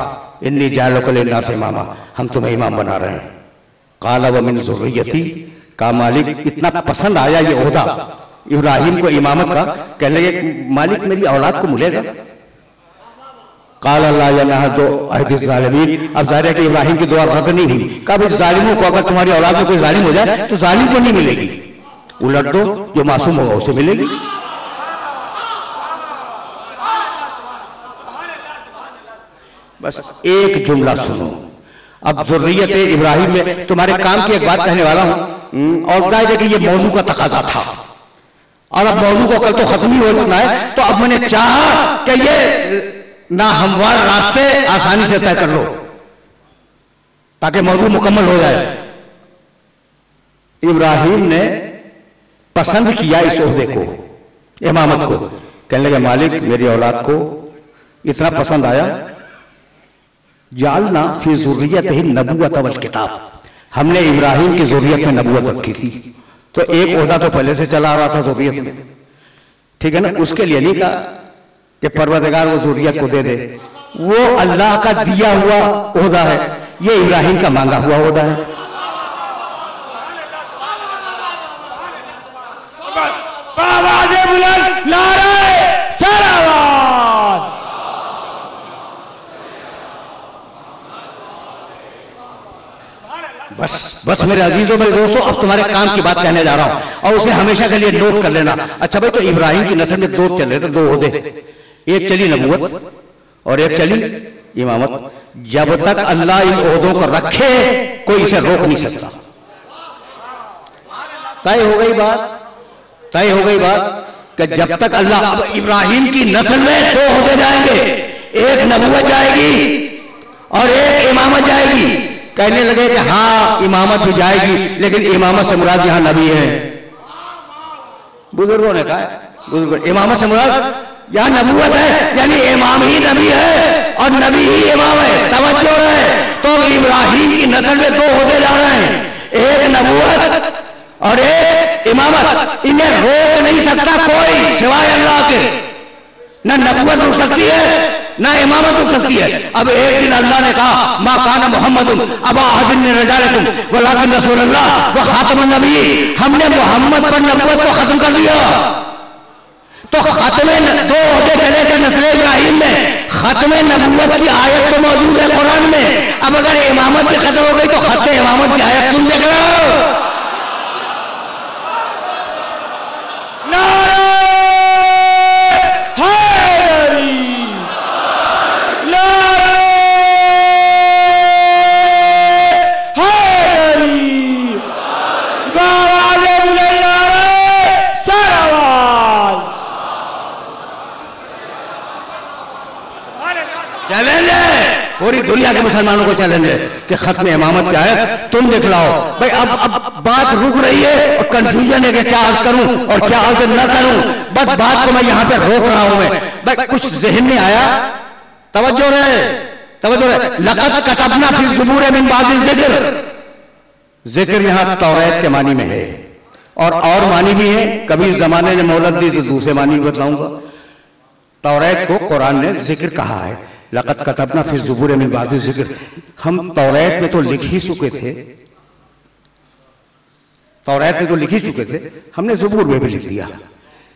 Speaker 1: इन्नी जाइलुका लिन्नासि इमामा, हम तुम्हें इमाम बना रहे हैं। क़ाला व मिन ज़ुर्रिय्यती, का मालिक इतना पसंद आया ये ओहदा इब्राहिम को इमामत का, कहने लगे मालिक मेरी औलाद को मिलेगा। काला ला यनहदु अहद ज़ालिमीन। अब जाहिर है कि इब्राहिम की दुआ रद्द नहीं हुई। कभी जालिमों को, अगर तुम्हारी औलाद में कोई जालिम हो जाए तो जालिम को नहीं मिलेगी, उलट दो जो मासूम होगा उसे मिलेगी। बस एक जुमला सुनो। अब ज़ुर्रियत इब्राहिम में तुम्हारे काम की एक बात कहने वाला हूं और जाहिर है कि ये मौजू का तकाजा था और अब मौजू को कल तो खत्म ही हो जाना है, तो अब मैंने चाहा कि ये ना हमवार रास्ते आसानी से तय कर लो ताकि मौजू मुकम्मल हो जाए। इब्राहिम ने पसंद किया इस ओहदे को, इमामत को। कहने लगे मालिक मेरी औलाद को इतना पसंद आया, जालना फी ज़ुर्रियतिही नबुव्वत वल किताब, हमने इब्राहिम की ज़ुर्रियत में नबुव्वत रखी थी। तो एक ओहदा तो पहले से चला आ रहा था ज़ुर्रियत में, ठीक है ना। उसके लिए नहीं कहा कि परवरदिगार वो ज़ुर्रियत को दे दे, वो अल्लाह का दिया हुआ ओहदा है, ये इब्राहिम का मांगा हुआ ओहदा है। बस मेरे अजीजों मेरे दोस्तों, अब तुम्हारे काम की बात कहने जा रहा हूं और उसे हमेशा के लिए नोट कर लेना। अच्छा भाई, तो इब्राहिम की नस्ल में दो चल रहे थे, दो ओहदे, एक चली नबूवत और एक चली इमामत। जब तक अल्लाह इन ओहदों को रखे कोई इसे रोक नहीं सकता। तय हो गई बात कि जब तक अल्लाह, इब्राहिम की नस्ल में दो ओहदे जाएंगे, एक नबूवत जाएगी और एक इमामत जाएगी। कहने लगे कि हाँ इमामत भी जाएगी, लेकिन इमामत से मुराद यहां नबी है। बुजुर्गों ने कहा इमामत से मुराद यहां नबूवत है, यानी इमाम ही नबी है और नबी ही इमाम है। तवज्जो है। तो इब्राहिम की नस्ल में दो होते जा रहे हैं, एक नबूवत और एक इमामत। इन्हें रोक नहीं सकता कोई सिवाय अल्लाह के। न नबूवत रुक सकती है ना इमामत रुक सकती है। अब एक दिन अल्लाह ने कहा मा काना मुहम्मदुन अबा अहदिन मिन रिजालिकुम वलाकिन रसूलुल्लाह व खातमुन नबी। हमने मोहम्मद पर नबूवत को खत्म कर दिया। तो खत्मे दो होते चले थे नस्ल इब्राहिम में, खत्मे नबूवत की आयत तो मौजूद है कुरान में। अब अगर इमामत भी खत्म हो गई तो खत्मे इमामत की आयत तुम देख रहे हो। चैलेंज है पूरी दुनिया के मुसलमानों को, चैलेंज है कि खत्म इमामत क्या है तुम दिखलाओ भाई। अब बात रुक रही है और कंफ्यूजन है कि क्या अर्ज करूं और क्या अर्ज न करूं। बस बात को मैं यहां पे रोक रहा हूं। मैं भाई कुछ जहन में आया, तवज्जो रहे, तवज्जो रहे। लक़द कतबना फी ज़ुबूर मिन बादि ज़िक्र, जिक्र यहां तौरात के मानी में है और मानी भी है। कभी जमाने ने मोहलत दी तो दूसरे मानी भी बतलाऊंगा। तौरात को कुरान ने जिक्र कहा है, लक़द कतबना फी ज़ुबूर मिन बादि ज़िक्र। हम तौरात में तो लिख ही चुके थे, तौरात में तो लिख ही चुके थे, हमने ज़ुबूर में भी लिख दिया।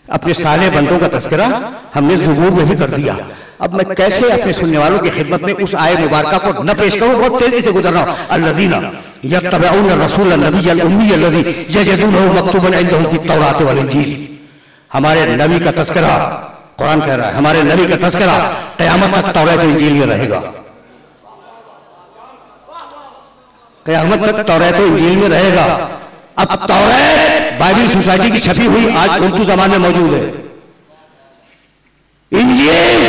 Speaker 1: अपने साले बंदों का तज़किरा हमने ज़ुबूर में भी कर दिया। अब मैं कैसे अपने सुनने वालों की खिदमत में उस आय मुबारका को न पेश करूं, बहुत तेजी से गुजर रहा हूं। अल्लज़ीना यत्तबिऊन रसूल नबी उम्मी अल्लज़ी यजिदूनहु मक्तूबन इंदहुम फित तौरात वल इंजील। हमारे नबी का तज़किरा कुरान कह रहा है, हमारे नबी का तज़किरा क़यामत तक तौरात और इंजील में रहेगा। क़यामत तक तौरात और इंजील में रहेगा। अब तौरात बाइबल सोसाइटी की छपी हुई आज उर्दू ज़बान में मौजूद है, इंजील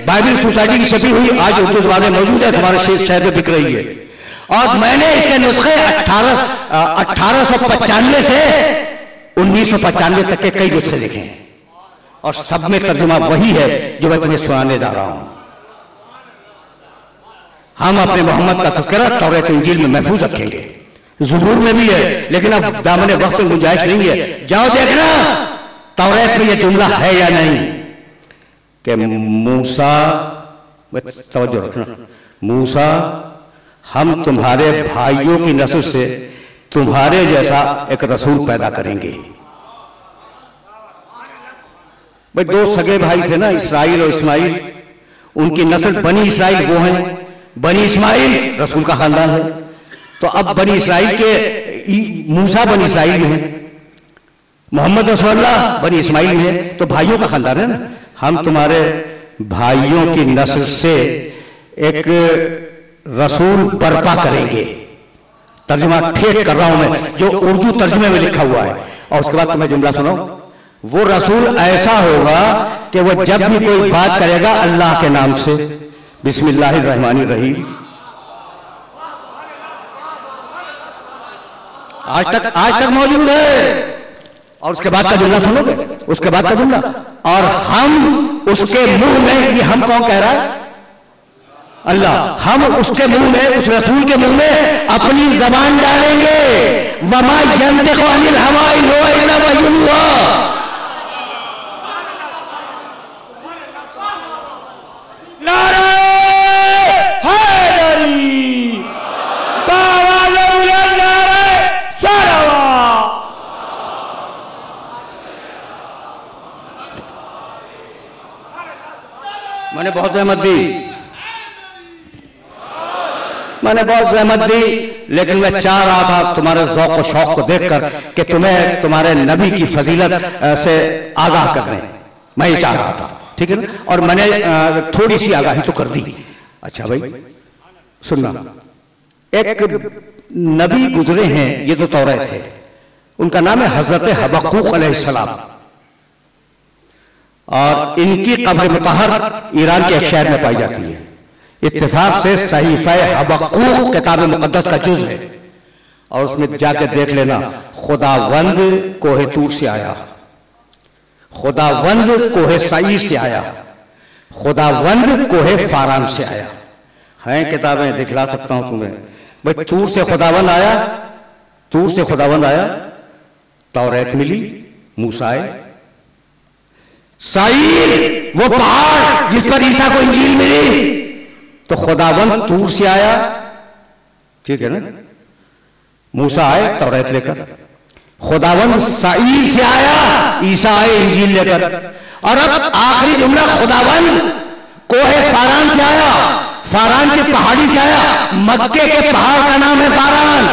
Speaker 1: बाइबल सोसाइटी की छपी हुई आज उर्दू ज़बान में मौजूद है, हमारे शहर में बिक रही है। और मैंने इसके नुस्खे 1895 से 1995 तक के कई नुस्खे लिखे हैं और सब में तर्जुमा वही है जो मैं तुम्हें सुनाने जा रहा हूं। हम अपने मोहम्मद का तज़किरा तौरात इंजील में महफूज रखेंगे, ज़ुबूर में भी है, लेकिन अब दामने वक्त में गुंजाइश नहीं है। जाओ देखना तौरात में यह जुमला है या नहीं कि मूसा, तवज्जो रखना, मूसा हम तुम्हारे भाइयों की नस्ल से तुम्हारे जैसा एक रसूल पैदा करेंगे। भाई दो सगे भाई थे ना, इसराइल और इस्माइल, उनकी नस्ल बनी इसराइल वो हैं। बनी इस्माइल रसूल का खानदान है, तो अब बनी इसराइल के मूसा बनी इसराइल में है, मोहम्मद रसूलुल्लाह बनी इस्माइल में है, तो भाइयों का खानदान है ना। हम तुम्हारे भाइयों की नस्ल से एक रसूल बर्पा करेंगे। तर्जुमा ठीक कर रहा हूं मैं, जो उर्दू तर्जुमे में लिखा हुआ है। और उसके बाद तुम्हें जुमला सुनाओ। वो रसूल ऐसा होगा कि वो जब भी कोई बात करेगा अल्लाह के नाम से, बिस्मिल्लाहिर्रहमानिर्रहीम। आज तक मौजूद है। और उसके बाद का जुमला सुनोगे, उसके बाद का जुमला, और हम उसके मुंह में, ये हम कौन कह रहा है? अल्लाह। हम उसके मुंह में, उस रसूल के मुंह में अपनी जबान डालेंगे। वमा यंतिकु अनिल हवा इन हुवा इल्ला वह्युन युहा। मैंने बहुत जहमत दी, मैंने बहुत जहमत दी, लेकिन मैं चाह रहा था तुम्हारे ज़ौक़ और शौक़ को देखकर कि तुम्हें तुम्हारे नबी की फजीलत से आगाह कर दें। मैं ये चाह रहा था, ठीक है ना। और मैंने थोड़ी सी आगाही तो कर दी। अच्छा भाई सुनना, एक नबी गुजरे हैं, ये तो तौरात है, उनका नाम है हजरत हबक्कूक अलैहिस्सलाम, और इनकी कब्र मुतहर ईरान के एक शहर में पाई जाती है। इत्तेफाक से सहीफा हबक्कूक किताब मुक़द्दस का जुज़ है, और उसमें जाके देख लेना, खुदावंद कोहे तूर से आया, खुदावंद कोहे सईर से आया, खुदावंद कोहे फारान से आया। हैं किताबें, दिखला सकता हूं तुम्हें। भाई तूर से खुदावंद आया, तूर से खुदावंद आया, तौरात मिली, मूसा आए। सईर वो पहाड़ जिस पर ईसा को इंजील मिली, तो खुदावंद तूर से आया, ठीक है ना। मूसा आए तौरात लेकर, खुदावंद सईर से आया, ईसा आए इंजील लेकर। और अब आखिरी जुमला, खुदावंद कोहे फारान से आया, फारान की पहाड़ी से आया। मक्के के पहाड़ का नाम है फारान।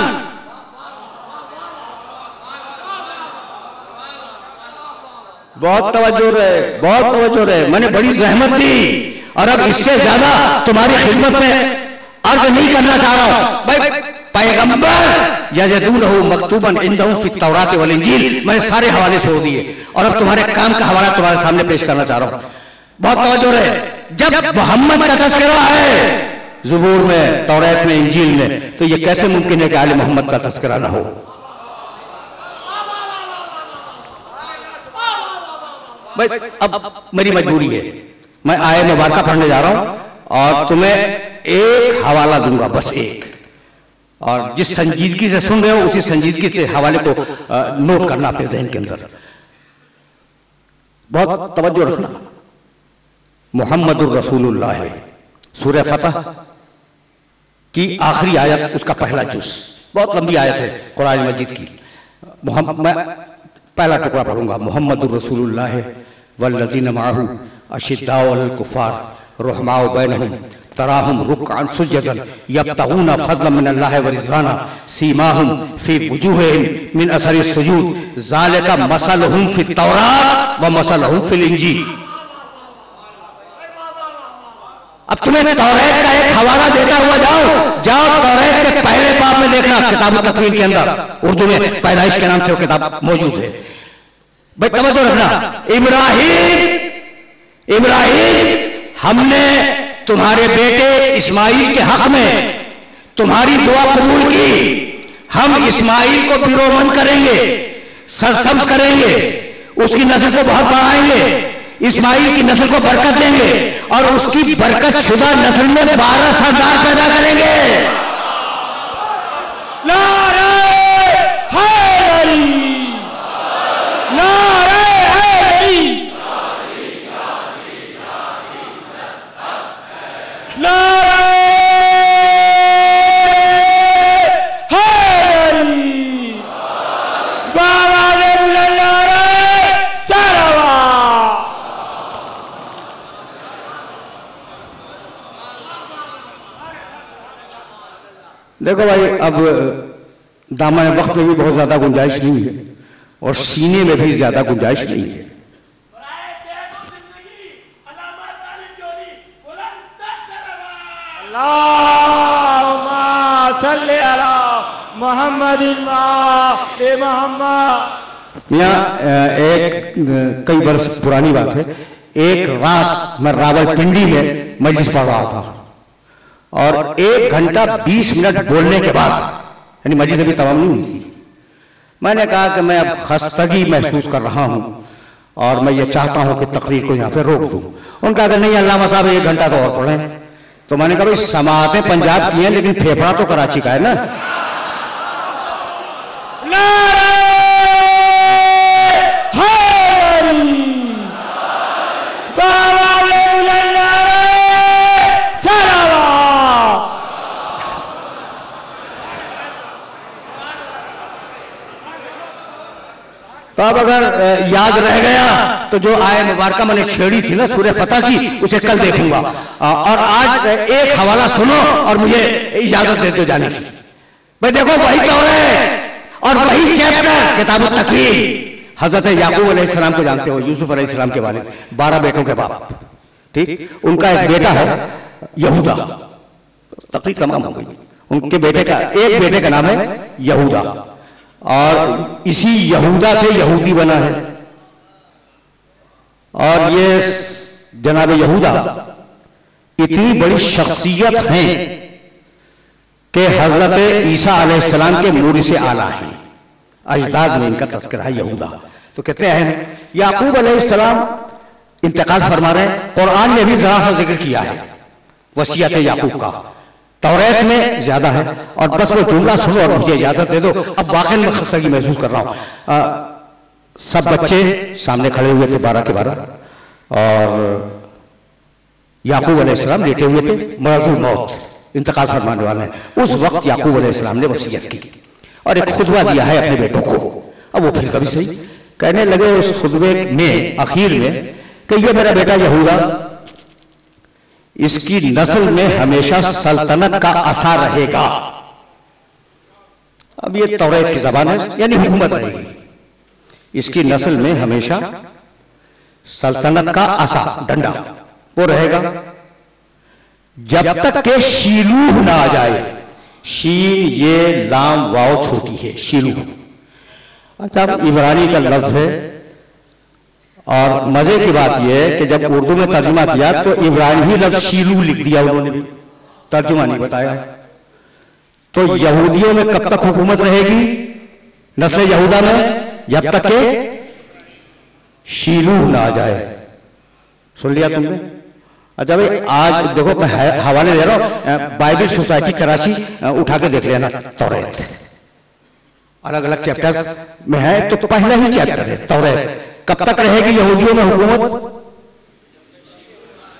Speaker 1: बहुत तवज्जो रहे, बहुत तवज्जो रहे। मैंने बड़ी जहमत दी और अब इससे ज्यादा तुम्हारी खिदमत में अर्ज नहीं करना चाह रहा हूं। भाई पैगंबर यजदूनहु मकतूबन इंदहुम फी तौरात वल इंजील, मैंने सारे हवाले छोड़ दिए और अब तुम्हारे काम का हवाला तुम्हारे सामने पेश करना चाह रहा हूं। बहुत तवज्जो रहे। जब मोहम्मद का तज़किरा है ज़बूर में, तौरात में, इंजील में, तो ये कैसे मुमकिन है कि आले मोहम्मद का तज़किरा ना हो? भाई अब मेरी मजबूरी है, मैं आए मुबारका पढ़ने जा रहा हूं और तुम्हें एक हवाला दूंगा, बस एक। और जिस संजीदगी से सुन रहे हो उसी संजीदगी से हवाले को नोट करना अपने ज़हन के अंदर। बहुत तवज्जो रखना। मुहम्मदुर रसूलुल्लाह, सूरह फतह की आखिरी आयत, उसका पहला जुज़, बहुत लंबी आयत है कुरान मजीद की। मैं पहला टुकड़ा पढ़ूंगा। मुहम्मदुर रसूलुल्लाह वल्लज़ीना माअहू अशिद्दाउ अलल कुफ़ार रुहमाउ बैनहुम तराहुम रुक्अन सुज्जदन यब्तगूना फज़लन मिनल्लाहि व रिज़वाना सीमाहुम फी वुजूहिहिम मिन असरि सुजूद ज़ालिका मसलहुम फित तौरात व मसलहुम फिल इंजील। अब तुम्हें तौरात का एक हवाला देता हुआ जाओ तौरात के पहले बाब में देखना, किताब तकवीन के अंदर उर्दू में पैदाइश के नाम से वो किताब मौजूद है। भाई तवज्जो रखना। इब्राहिम, हमने तुम्हारे बेटे इस्माइल के हक में तुम्हारी दुआ कबूल की। हम इस्माइल को बिरोमन करेंगे, सरसब्ज करेंगे, उसकी नस्ल को बहुत बढ़ाएंगे, इस्माइल की नस्ल को बरकत देंगे और उसकी बरकत शुदा नस्ल में 12 सरदार पैदा करेंगे।
Speaker 2: नारे हैदरी, नारे हैदरी, नारे हैदरी, बाबा ने नारे सरवा।
Speaker 1: देखो भाई, अब दामन वक्त में भी बहुत ज्यादा गुंजाइश नहीं है और सीने में भी ज्यादा गुंजाइश नहीं है।
Speaker 2: अल्लाहुम्मा सल्ली अला मुहम्मदिन व आले मुहम्मद।
Speaker 1: यहाँ एक कई बरस पुरानी बात है। एक रात मैं रावलपिंडी में मजलिस पढ़ रहा था और 1 घंटा 20 मिनट बोलने के बाद, यानी मजलिस अभी तमाम नहीं हुई थी, मैंने कहा कि मैं अब खस्तगी महसूस कर रहा हूं और मैं ये चाहता हूं कि तकरीर को यहाँ पे रोक दूं। उनका कहा नहीं अल्लामा साहब 1 घंटा तो और पढ़ें। तो मैंने कहा भाई समातें पंजाब की हैं लेकिन फेफड़ा तो कराची का है ना। तो अब अगर याद रह गया तो जो आय मुबारका मैंने छेड़ी थी ना सूरह फतह की, उसे कल देखूंगा। और आज एक हवाला सुनो और मुझे इजाजत देते जाने की। भाई देखो वही तौरात और वही चैप्टर किताब तकवीन। हजरत याकूब अलैहिस्सलाम को जानते हो, यूसुफ अलैहिस्सलाम के वालिद, 12 बेटों के बाप, ठीक। उनका एक बेटा है यहूदा, तकरीर तमाम हो गई। उनके बेटे का एक बेटे का नाम है यहूदा और इसी यहूदा से यहूदी बना है। और ये जनाब यहूदा इतनी बड़ी शख्सियत हैं कि हजरत ईसा अलैहिस्सलाम के मूरी से आला है। अजदाद में इनका तज़किरा है यहूदा। तो कहते हैं याकूब अलैहिस्सलाम इंतकाल फरमा रहे हैं। कुरान में भी जरा सा जिक्र किया है वसीयत याकूब का, तौरात में ज्यादा है। और बस वो जुमला सुनो और मुझे इजाजत दे दो। अब वाकई में खस्तगी महसूस कर रहा हूं। सब बच्चे सामने खड़े हुए थे 12 के 12 और याकूब अलैहिस्सलाम लेटे हुए थे, मरजुल मौत, इंतकाल फरमाने वाले हैं। उस वक्त याकूब अलैहिस्सलाम ने वसीयत की और एक खुतबा दिया है अपने बेटों को। अब वो फिर कभी सही कहने लगे उस खुतबे में आखिर में कि ये मेरा बेटा यहूदा, इसकी नस्ल में हमेशा सल्तनत का असर रहेगा। अब ये तौरात की जबान है, यानी हुकूमत रहेगी, इसकी नस्ल में हमेशा सल्तनत का असर डंडा वो रहेगा जब तक के शीलूह ना आ जाए। शीन ये लाम वाव छोटी है, शीलूह। अच्छा, इब्रानी का लफ्ज है और मजे की बात यह है कि जब उर्दू में तर्जुमा किया तो इब्रानी ही लफ्ज शीलूह लिख दिया उन्होंने भी, तर्जुमा नहीं बताया। तो यहूदियों में कब तक हुकूमत रहेगी नस्ल यहूदा में? जब तक के शीलूह ना आ जाए। सुन लिया तुमने? अच्छा भाई, आज देखो मैं हवाले दे रहा हूं, बाइबल सोसाइटी कराची उठा के देख लेना, तौरात अलग अलग चैप्टर्स में है। तो पहला ही चैप्टर है तौरात। कब तक रहेगी यहूदियों में हुकूमत?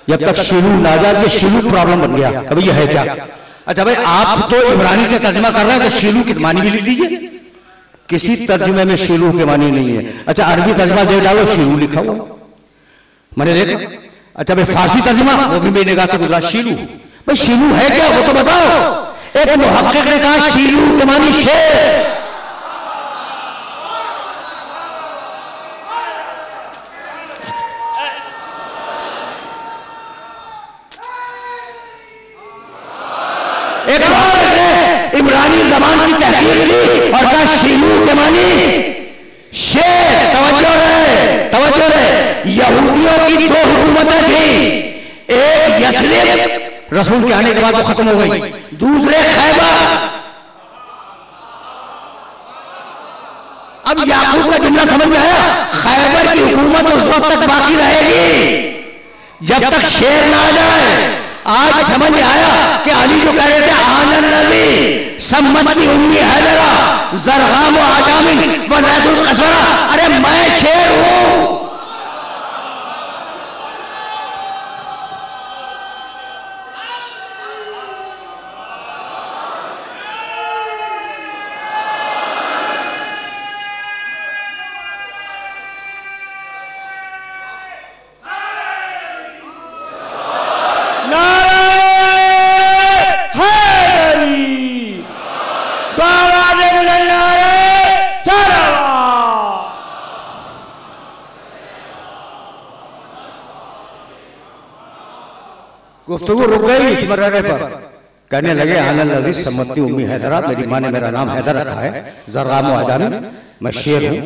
Speaker 1: जब तक शीलूह ना आ जाए। ये शीलूह प्रॉब्लम बन गया, कभी यह है क्या? अच्छा भाई, आप तो इब्रानी से तर्जुमा कर रहे हैं तो शीलूह की मानी भी लिख दीजिए। किसी तर्जुमे में शीलूह के मानी नहीं है। अच्छा, अरबी तर्जुमा दे डालो, शीलूह लिखा हुआ मैंने देखा। अच्छा भाई, फारसी तर्जुमा वो भी मेरी निगाह से गुजरा, शीलूह। भाई शीलूह है क्या वो तो बताओ। एक मुहक्किक ने कहा शीलूह के मानी शेर। एक और इब्रानी जबान की तहरीर की और कहा शीलूह के मानी शेर। तवज्जो रहे, यहूदियों की दो हुकूमतें थी, एक यस्रिब रसूल के आने के बाद वो खत्म हो गई, दूसरे खैबर। अब याकूब का जुमला समझ में आया? खैबर की हुकूमत उस वक्त तक बाकी रहेगी जब तक शेर ना आ जाए। आज समझ में आया कि अली जो कह रहे थे आनन नबी सम्मति उम्मी हैदरा जरगाम आजामिन व नज़ुल कसरा, अरे मैं शेर हूं। गुफ्तगू रुक गई इस मर्रे पर। कहने लगे आनन नज़ी सम्मति उम्मी हैदरा, मेरी माँ ने मेरा नाम हैदर रखा है। जर्राम आजामी, मैं शेर हूं।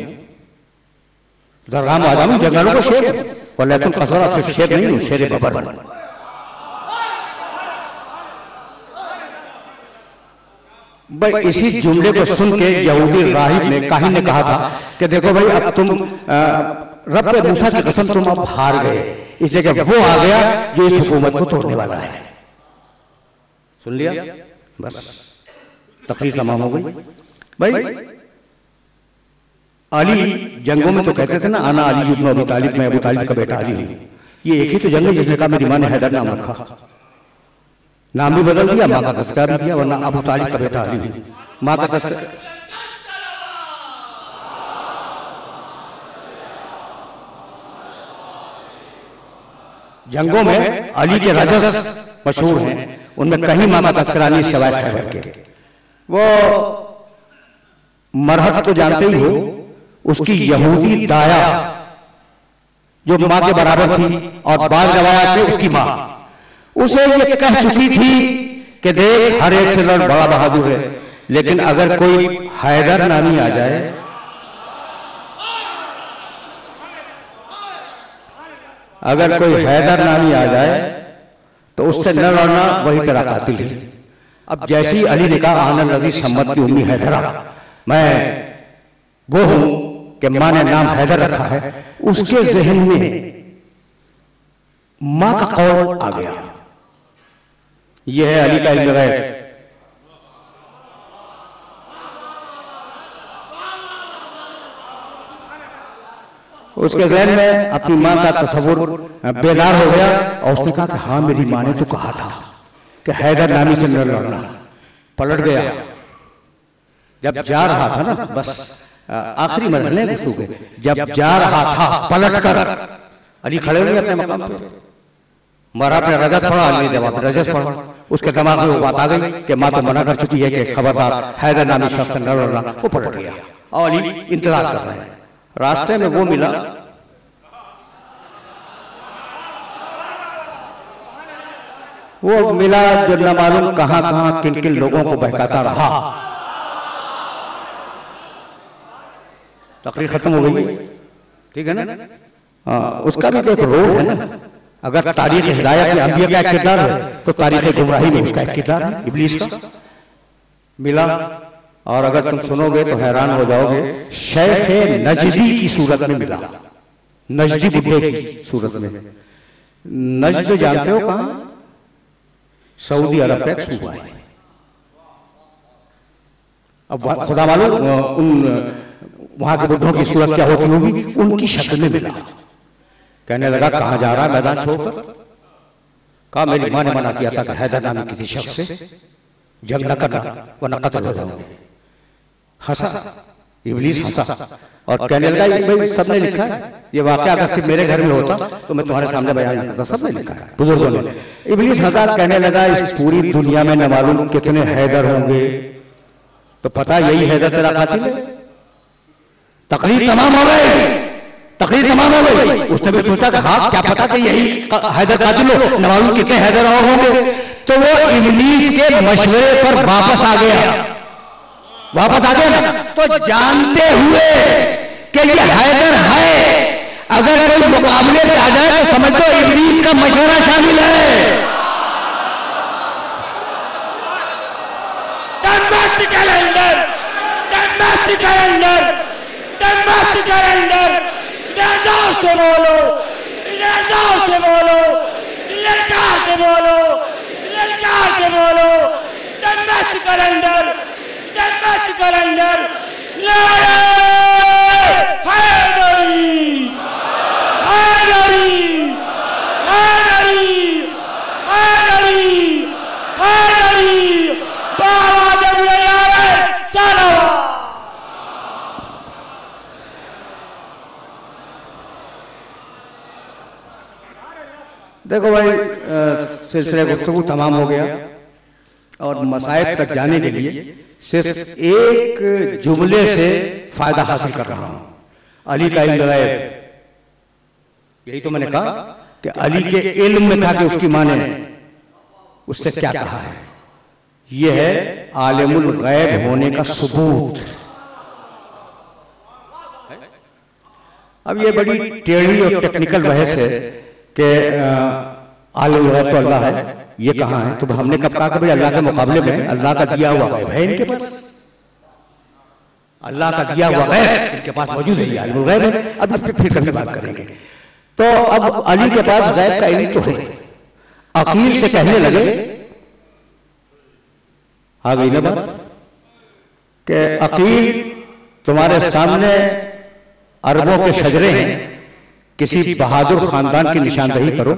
Speaker 1: जर्राम आजामी जंगलों को शेर हूं, और लेकिन कसरा सिर्फ शेर नहीं हूं, शेर बबर बन। भाई इसी जुमले को सुन के यहूदी राहिब ने काहिन ने कहा था कि देखो भाई, अब तुम रब पे मूसा की कसम तुम अब हार गए, इसलिए कि वो आ गया जो इस हुकूमत को तोड़ने वाला है। सुन लिया? बस तकरीर तमाम हो गई। भाई अली जंगों में तो कहते थे ना, आना अली इब्न अबी तालिब, मैं अबू तालिब का बेटा अली हूं। ये एक ही तो जंग है जिसने कहा मेरी माँ ने हैदर नाम रखा, नाम भी बदल दिया, माँ का तस्करा भी किया, वरना अबू तालिब का बेटा अली हूं, माँ का तस्करा। जंगों में अली के राजस मशहूर हैं, उनमें कहीं माँ का तस्करा नहीं सिवाय खैबर के। वो मरहत तो जानते ही हो, उसकी यहूदी दाया जो माँ के बराबर थी, और बाद रवायात में उसकी माँ उसे ये कह चुकी थी कि देख हर एक से लड़ बड़ा बहादुर है, लेकिन अगर कोई हैदर नामी आ जाए, अगर कोई हैदर नामी आ जाए तो उससे न लड़ना वही तेरा कातिल है। अब जैसे ही अली ने कहा आनन नज़ी सम्मति उम्मी हैदरा, मैं वो हूं कि माँ ने नाम हैदर रखा है, उसके जहन में माँ का कौल आ गया। यह है अली का इल्म गैब। उसके जहन में अपनी माँ का तस्वुर बेदार हो गया, और उसने कहा कि हाँ मेरी माँ ने तो कहा था कि हैदर नामी से न लड़ना। पलट गया, जब जा रहा था ना, बस आखिरी मरहले गुफ्तगू के जब जा रहा था पलट कर, अली खड़े हुए अपने मकाम पे, मारा अपने रजत पड़ा, अली ने जवाब रजत पड़ा। उसके दिमाग में वो बात आ गई कि माँ तो मना कर चुकी है कि खबरदार हैदर नामी शख्स न लड़ना। वो पलट गया और अली इंतजार कर रहे हैं। रास्ते में वो मिला, जो न मालूम कहां कहां किन किन लोगों को बहकाता रहा। तकरीर खत्म हो गई, ठीक है ना। उसका भी तो एक रोल है ना। अगर तारीख हिदायत में अंबिया का एक किरदार है तो तारीख गुमराही में उसका एक किरदार है, इब्लीस का मिला। और अगर तुम सुनोगे तो हैरान हो जाओगे, शेख नजदी की सूरत में मिला, नजदी बुड्ढे की सूरत में। नजद जानते हो कहां? सऊदी अरब का एक सूबा है। अब खुदा मालूम उन वहां के बुद्धों की सूरत क्या होती होगी, उनकी शक्ल में मिला। कहने लगा कहां जा रहा मैदान छोड़कर? कहा मेरी मां ने मना किया था कि हैदर नामी किसी शख्स से जंग न करना वरना कत्ल हो जाओगे। हंसा, इब्लीस हंसा और कहने लगा भाई सबने लिखा है, ये वाकया अगर सिर्फ मेरे घर में होता तो मैं तुम्हारे सामने बयान नहीं करता, सबने लिखा है बुजुर्गों ने। इब्लीस हंसा, कहने लगा इस पूरी दुनिया में न मालूम कितने हैदर होंगे, तो पता यही हैदर तेरा कातिल है। तकरीर तमाम हो गई, तकरीर तमाम हो गई। उसने भी सोचा कि हाँ क्या पता कि यही हैदर कातिल हो, न मालूम कितने हैदर और होंगे। तो वो इब्लीस के मशवरे पर वापस आ गया, वापस आ गया ना। तो जानते हुए कि ये हैदर है, अगर कोई मुकाबले पे आ जाए तो समझ लो इब्लीस का मशवरा शामिल है।
Speaker 2: से बोलो, से बोलो, लड़का से बोलो, लड़का से बोलो, जन्नत कलंदर, जन्नत कलंदर, नारे हैदरी, हैदरी, हैदरी, हैदरी, हैदरी, बाबा जब यारे चलो।
Speaker 1: देखो भाई, सिलसिला गुफ्तगू तमाम हो गया और मसाइब तक जाने के लिए सिर्फ एक जुमले से फायदा हासिल कर रहा हूं। अली का इल्म गैब, यही तो मैंने कहा कि अली के इल्म में था कि उसकी मां ने उससे क्या कहा है। यह है आलिमुल गैब होने का सबूत। अब ये बड़ी टेढ़ी और टेक्निकल बहस है कि आलिम गैब तो अल्लाह है, ये कहां है? तो हमने कब कहा कि भाई अल्लाह के मुकाबले में अल्लाह का दिया हुआ गैब है इनके पास, अल्लाह का दिया हुआ गैब इनके पास मौजूद है, आलिमुल गैब है। अब फिर कभी बात करेंगे। तो अब अली के पास गैब का इल्म तो है। अकील से कहने लगे, आ गई ना बात, कि अकील तुम्हारे सामने अरबों के शजरे हैं, किसी बहादुर खानदान की निशानदही करो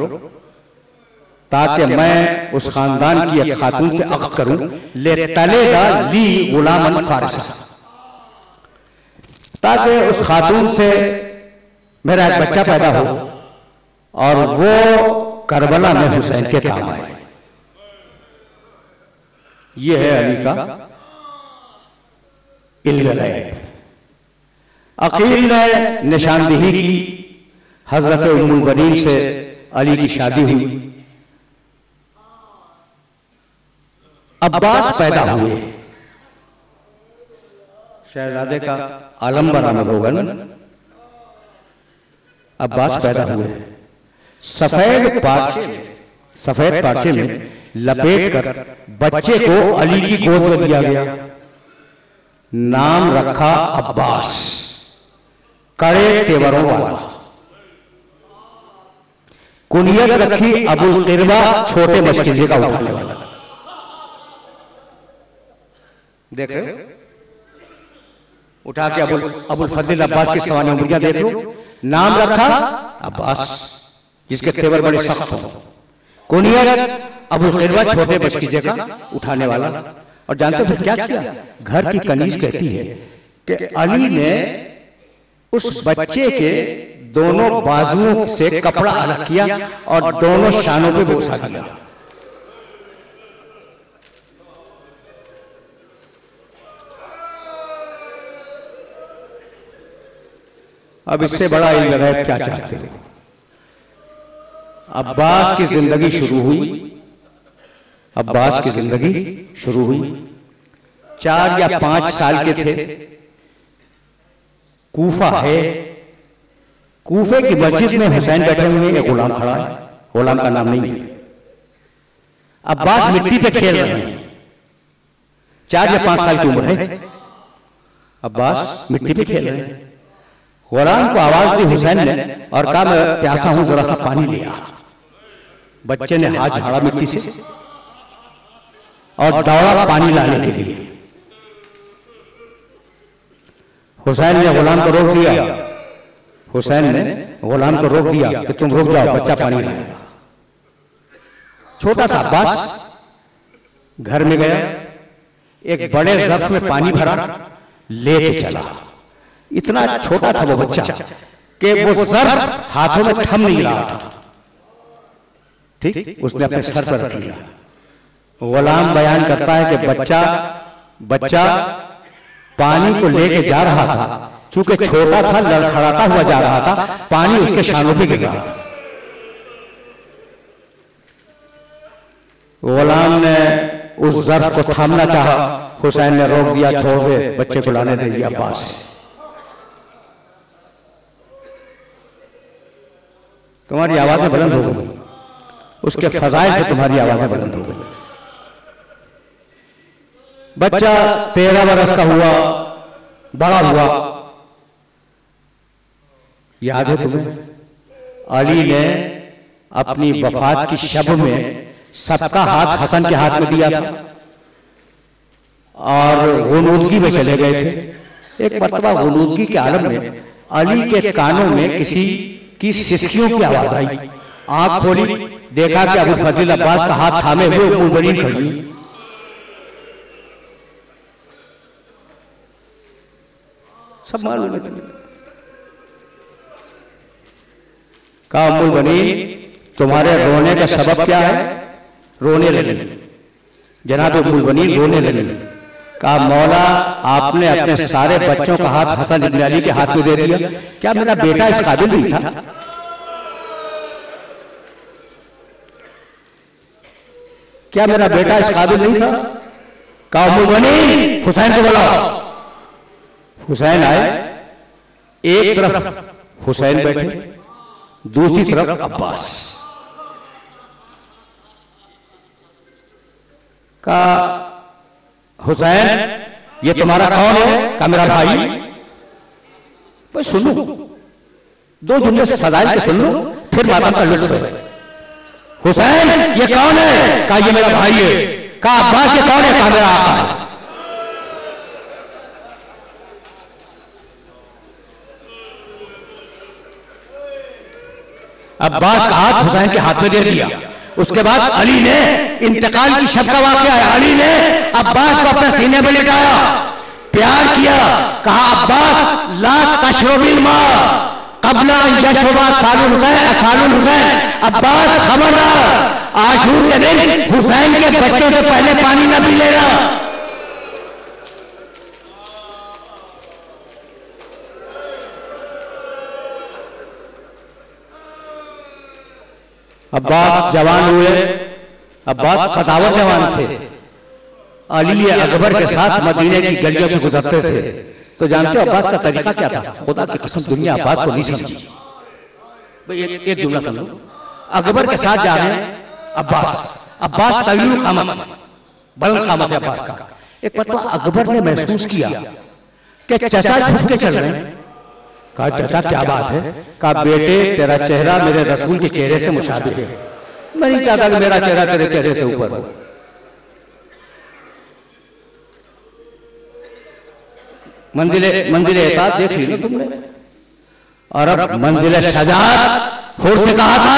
Speaker 1: ताकि मैं उस खानदान की एक खातून से अक़द करूं, ले तलेगा ली गुलामन फारिसा, ताकि उस खातून से मेरा एक बच्चा पैदा हो और वो करबला में हुसैन के काम आए। ये है अली का इल्म गैब। अकील ने निशानदही की, हजरत उम्मुल बनीन से अली की शादी हुई, अब्बास पैदा हुए, शहजादे का आलम बरामद होगा ना। अब्बास पैदा हुए, सफेद पार्चे में लपेट कर बच्चे को अली की गोद में दिया गया। नाम रखा अब्बास, कड़े तेवरों वाला। कुनियत रखी अबुल क़िरवा, छोटे मशकिले का उठाने वाला। देख रहे हो, उठा के अबुल फजल अब्बास की सवाने उंगलियां देख लो। नाम रखा अब्बास, जिसके तेवर बड़े सख्त हो। कुनियत अबुल क़िरवा, छोटे मशकिले का उठाने वाला। और जानते हो क्या किया? घर की कनीज कहती है कि अली ने उस बच्चे के दोनों बाजुओं से कपड़ा अलग किया और दोनों शानों पे बोसा दिया। अब इससे बड़ा इल्म क्या चाहते हो? अब्बास की जिंदगी शुरू हुई, अब्बास की जिंदगी शुरू हुई, 4 या 5 साल के थे। कूफा है, कूफे की मस्जिद में हुसैन बैठे हुए, एक गुलाम खड़ा है, गुलाम का नाम नहीं है। अब्बास मिट्टी पे खेल रहे हैं, 4 या 5 साल की उम्र है, अब्बास मिट्टी पे खेल रहे हैं। गुलाम को आवाज दी हुसैन ने और कहा मैं प्यासा हूं, जरा सा पानी ले आ। बच्चे ने हाथ झाड़ा मिट्टी से और दौड़ा पानी लाने के लिए। हुसैन ने गुलाम को रोक दिया, हुसैन ने गुलाम को रोक दिया कि तुम रुक जाओ, बच्चा पानी लाएगा। छोटा सा अब्बास घर में गया, एक बड़े ज़र्फ़ में पानी भरा, लेके चला। इतना छोटा था वो बच्चा कि वो ज़र्फ़ हाथों में थम नहीं रहा था। ठीक, उसने अपने सर पर रख लिया। गुलाम बयान करता है कि बच्चा पानी को लेके जा रहा था, चूंकि छोटा था, लड़खड़ाता हुआ जा रहा था, पानी उसके शानों पे गिर रहा था। गुलाम ने उस ज़र्फ़ को थामना चाहा, हुसैन ने रोक दिया, छोड़ दे, बच्चे को लाने दे, ये अब्बास है। तुम्हारी आवाजें बुलंद हो गई, उसके फजाइल से तुम्हारी आवाजें बुलंद हो गई। बच्चा 13 बरस का हुआ, बड़ा हुआ। याद है तुम्हें, अली ने अपनी वफात की शब में सबका हाथ हसन के हाथ में दिया था और गुनूदगी में चले गए थे। एक मरतबा गुनूदगी के आलम में अली के कानों में किसी की सिसकियों की आवाज आई। आंख खोली, देखा कि अबू फजील अब्बास का हाथ थामे हुए उम्मुल बनीन खड़ी। सब मालूम है। कहा उम्मुल बनीन, तुम्हारे रोने का सबब क्या है? रोने लगी जनाब उम्मुल बनीन, रोने लगी। कहा मौला, आपने अपने सारे बच्चों का हाथ हसन इब्न अली के हाथ में दे दिया, क्या मेरा बेटा इस काबिल नहीं था? क्या मेरा बेटा इस काबिल नहीं था? कहा उम्मुल बनीन, हुसैन को बुलाओ। हुसैन आए, एक तरफ हुसैन बैठे, दूसरी तरफ अब्बास। कहा हुसैन, ये तुम्हारा कौन है? कहा मेरा भाई। भाई सुनो, 2 जुमले से फजाइल के सुन लो, फिर मातम का लुत्फ है। हुसैन, ये कौन है? कहा ये मेरा भाई है। कहा अब्बास, ये कौन है? कहा मेरा आका है। अब्बास का हाथ हुसैन के हाथ में दे दिया। उसके बाद अली ने, इंतकाल की शब का वाक़या है, अली ने अब्बास को अपने सीने पर लिटाया, प्यार किया, कहा अब्बास ला तशरबिल मा कबला यशबा खालुल हुसैन। अब्बास खबरदार, आशूर के दिन हुसैन के बच्चों से पहले पानी न पी लेना। अब्बास जवान हुए, अब्बास खतावर जवान थे। अली अकबर के साथ मदीने की गलियों से गुजरते थे। तो जानते हो अब्बास का तरीका क्या था? खुदा की कसम, दुनिया अब्बास को नहीं समझी। एक जुमला समझो, अकबर के साथ जा रहे हैं अब्बास तवील क़ामत, बुलंद क़ामत है अब्बास का। एक मरतबा अकबर ने महसूस किया कि चाचा झुक के चल रहे हैं। कहा चाचा क्या बात है? कहा बेटे, तेरा चेहरा मेरे रसूल के चेहरे से मुशाबिह है। मैं नहीं चाहता कि मेरा चेहरा तेरे चेहरे से ऊपर हो। मंजिले एताद देख ली ना तुमने। और अब मंजिले शजाअत, हुर से कहा था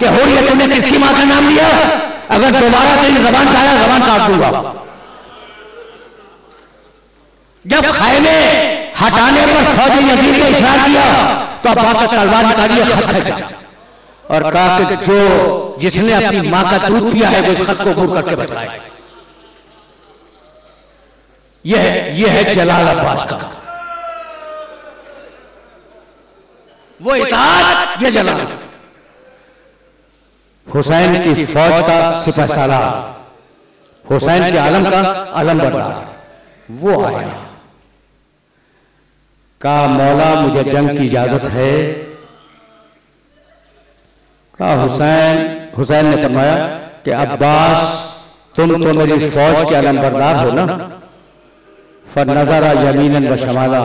Speaker 1: कि हुर, ये तुमने किसकी मां का नाम लिया? अगर दोबारा तेरी जबान पे आया, जबान काट दूंगा। जब खैमे हटाने पर फौज यजीद ने इशारा किया तो अब्बास ने तलवार निकाली, खत खींचा और कहा कि जो जिसने अपनी मां का दूध पिया है वो इस खत को अबूर करके बतलाए। यह है जलाल अब्बास का, वो इताअत, ये जलाल। हुसैन की फौज का सिपहसालार, हुसैन के आलम का आलमबरदार, वो आया, कहा मौला मुझे जंग की इजाजत है। कहा हुसैन ने फरमाया कि अब्बास तुम तो मेरी फौज के आलमबरदार हो ना। फनज़रा यमीनन व शमाला,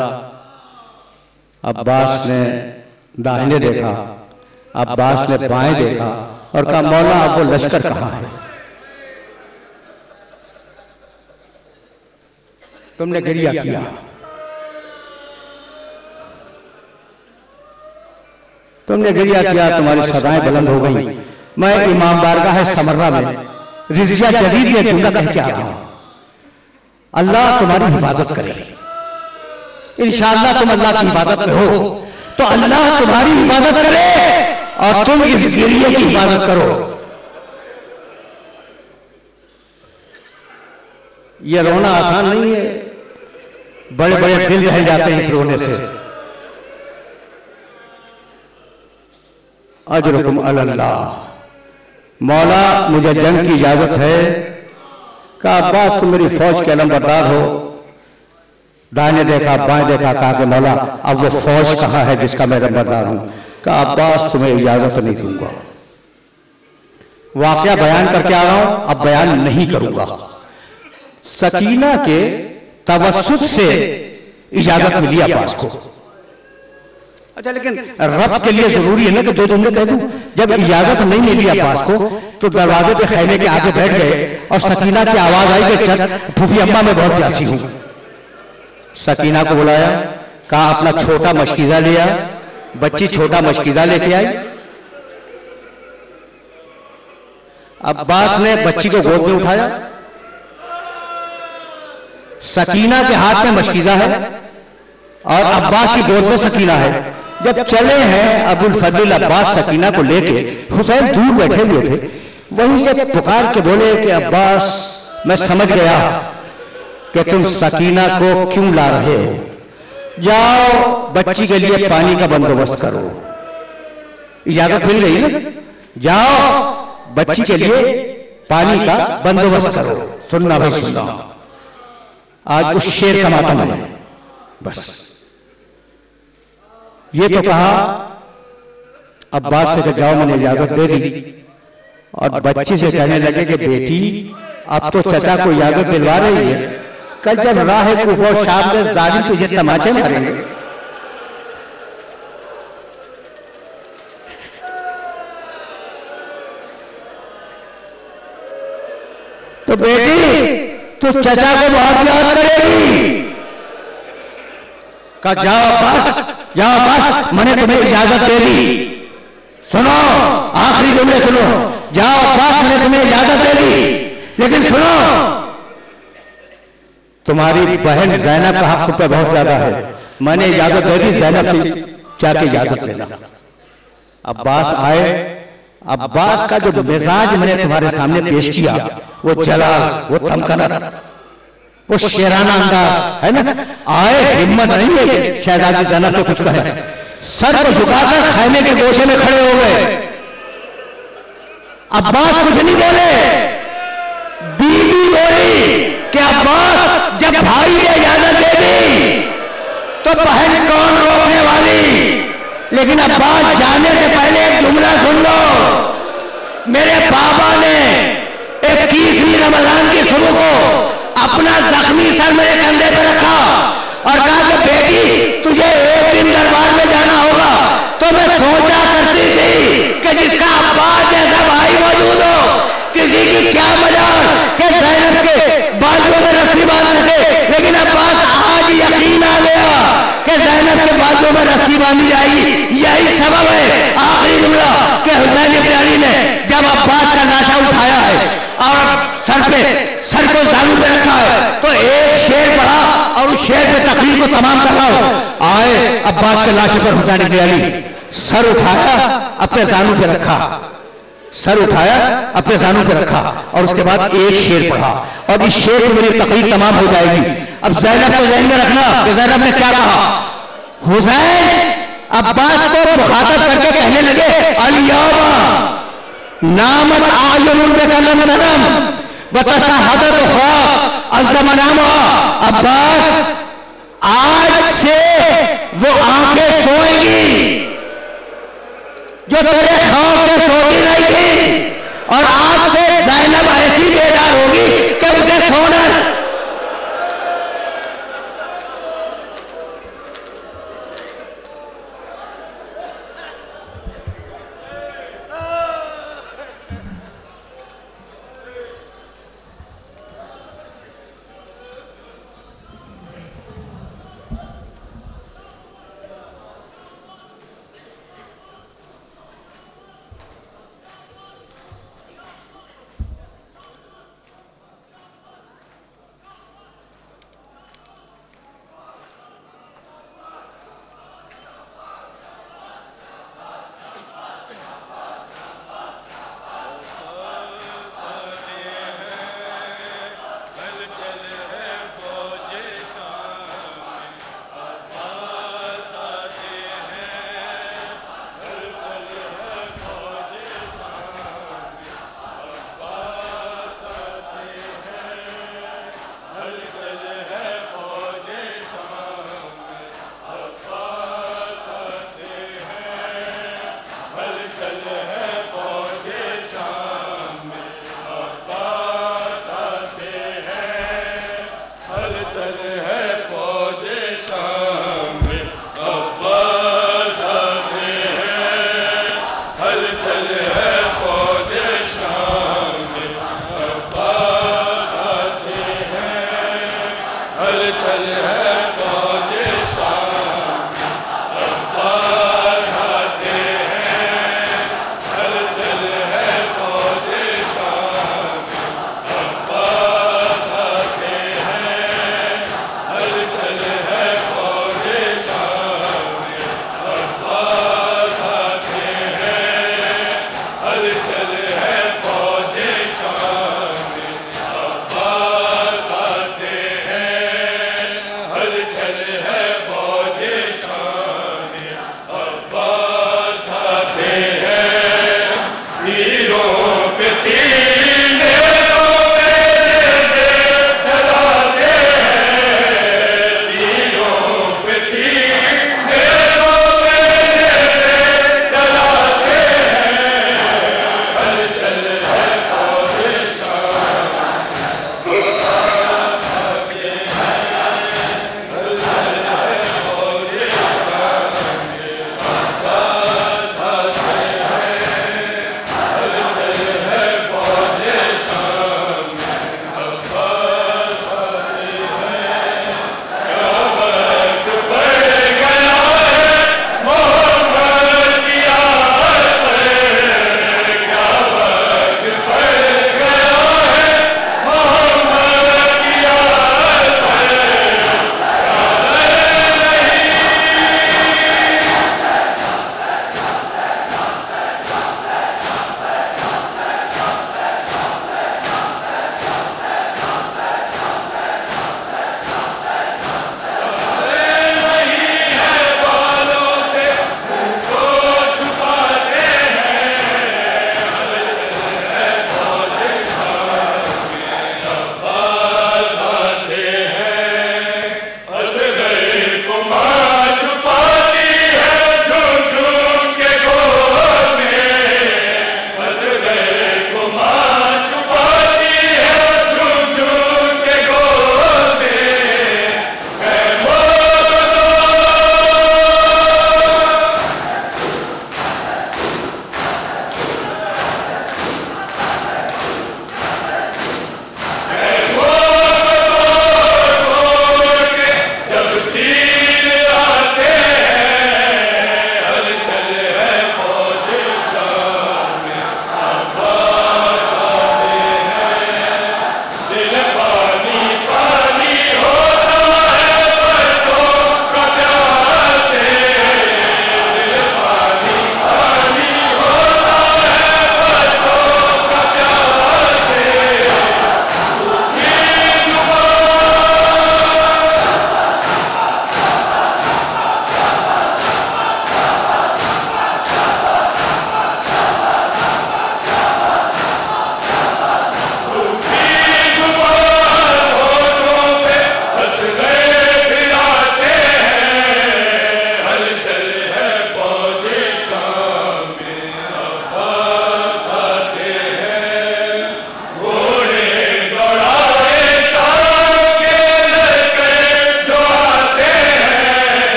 Speaker 1: अब्बास ने दाहिने देखा, अब्बास ने बाएं देखा और कहा मौला अब वो लश्कर कहां है? तुमने गिरिया किया, तुमने गिरिया किया, तुम्हारी सदाएं बुलंद हो गई। मैं इमाम बारगाह समर्रा में रिज़िया जदीद में जुमला कह के आ रहा हूं, अल्लाह तुम्हारी हिफाजत करे। इंशाअल्लाह तुम अल्लाह की हिफाजत में हो तो अल्लाह तुम्हारी हिफाजत करे और तुम इस गिरिये की हिफाजत करो। ये रोना आसान नहीं है, बड़े बड़े दिल रह जाते हैं इस रोने से। अजरुकुम अल्लाह, मौला मुझे जंग की इजाजत है। कहा अब्बास तुम मेरी फौज के अलमबरदार हो। दाहिने देखा, बाएं देखा, कहा कि मौला अब वो फौज कहां है जिसका मैं अलमबरदार हूं? कहा अब्बास तुम्हें इजाजत नहीं दूंगा। वाकया बयान करके आ रहा हूं, अब बयान नहीं करूंगा। सकीना के तवस्सुत से इजाजत मिली अब्बास को। अच्छा, लेकिन रब के लिए जरूरी है ना कि दो जुमले कह दूं। जब इजाजत नहीं मिली अब्बास को तो दरवाजे पे खैमे के आगे बैठ गए और सकीना की आवाज आई कि चल फूफी अम्मा मैं बहुत प्यासी हूं। सकीना को बुलाया, कहा अपना छोटा मशकीजा लिया, बच्ची छोटा मशकीजा लेके आई। अब्बास ने बच्ची को गोद में उठाया, सकीना के हाथ में मशकीजा है और अब्बास की गोद में सकीना है। जब चले हैं अबुल फजल अब्बास सकीना को लेके, हुसैन दूर बैठे हुए थे, वहीं से पुकार के बोले कि अब्बास मैं समझ गया कि तुम सकीना को क्यों ला रहे हो, जाओ बच्ची के लिए पानी का बंदोबस्त करो। इजाजत मिल गई ना, जाओ बच्ची के लिए पानी का बंदोबस्त करो। सुनना भाई सुनना, आज उस शेर का मातम है। बस ये तो कहा अब्बास से जाओ, मैंने इजाजत दे दी और बच्ची से कहने लगे कि बेटी अब तो चचा को इजाजत दिलवा रही है, कल जब राह कुफर और शाम में जालिम तुझे तमाचे मारेंगे। तो बेटी तू चचा को बहुत याद करेगी। कहा जाओ अब्बास, जाओ अब्बास, मैंने तुम्हें इजाजत दे दी। सुनो आखिरी जुमले सुनो, जाओ अब्बास मैंने तुम्हें इजाजत दे दी, लेकिन सुनो तुम्हारी बहन ज़ैनब का हक पे बहुत ज्यादा है, मैंने इजाजत दे दी, ज़ैनब से जाके इजाजत लेना। अब्बास आए, अब्बास का जो मिजाज मैंने तुम्हारे सामने पेश किया, वो जलाल, वो तमकनत, वो शेराना अंदाज है ना। आए, हिम्मत नहीं है शहजादी ज़ैनब तो कुछ कहे, सर को झुकाकर खैमे के गोशे में खड़े हो गए। अब्बास कुछ नहीं बोले, बीबी बोली कि अब्बास जब भाई ने इजाजत दे दी तो बहन कौन रोकने वाली। लेकिन अब्बास जाने से पहले एक जुमला सुन लो। मेरे बाबा ने 21वीं रमजान की सुबह को अपना जख्मी सर मेरे कंधे पर रखा और कहा कि बेटी तुझे एक दिन दरबार में जाना होगा। तो मैं सोचा करती थी कि जिसका अब्बास जैसा भाई मौजूद हो, किसी की क्या मजाल कि ज़ैनब के बाजुओं में रस्सी बांध सके, लेकिन अब्बास आज यकीन आ गया कि ज़ैनब के बाजुओं में रस्सी बांधी जाएगी। यही सबब है आखिरी जुमला कि हुसैन इब्न अली ने जब अब्बास का लाशा उठाया है और सर को जालू पे रखा है तो एक शेर पढ़ा और उस शेर पे तकरीर को तमाम कर रहा हो। आए अब्बास के लाश पर हुसैन इब्न अली, सर उठाया अपने जानू पे रखा, सर उठाया अपने जानू पे रखा और उसके बाद एक शेर पढ़ा और इस शेर से मेरी तकरीर तमाम हो जाएगी। अब ज़ैनब को ज़हन में रखना कि ज़ैनब ने क्या कहा। हुसैन अब्बास को मुखातब करके कहने लगे अल-यौमा नामत आयुनुन बिकलम नदम वतशहदत ख़ौफ अज़्ज़मनामा। अब्बास आज से वो आंखें सोएंगी जो तेरे खौफ से सोती नहीं थी और आज से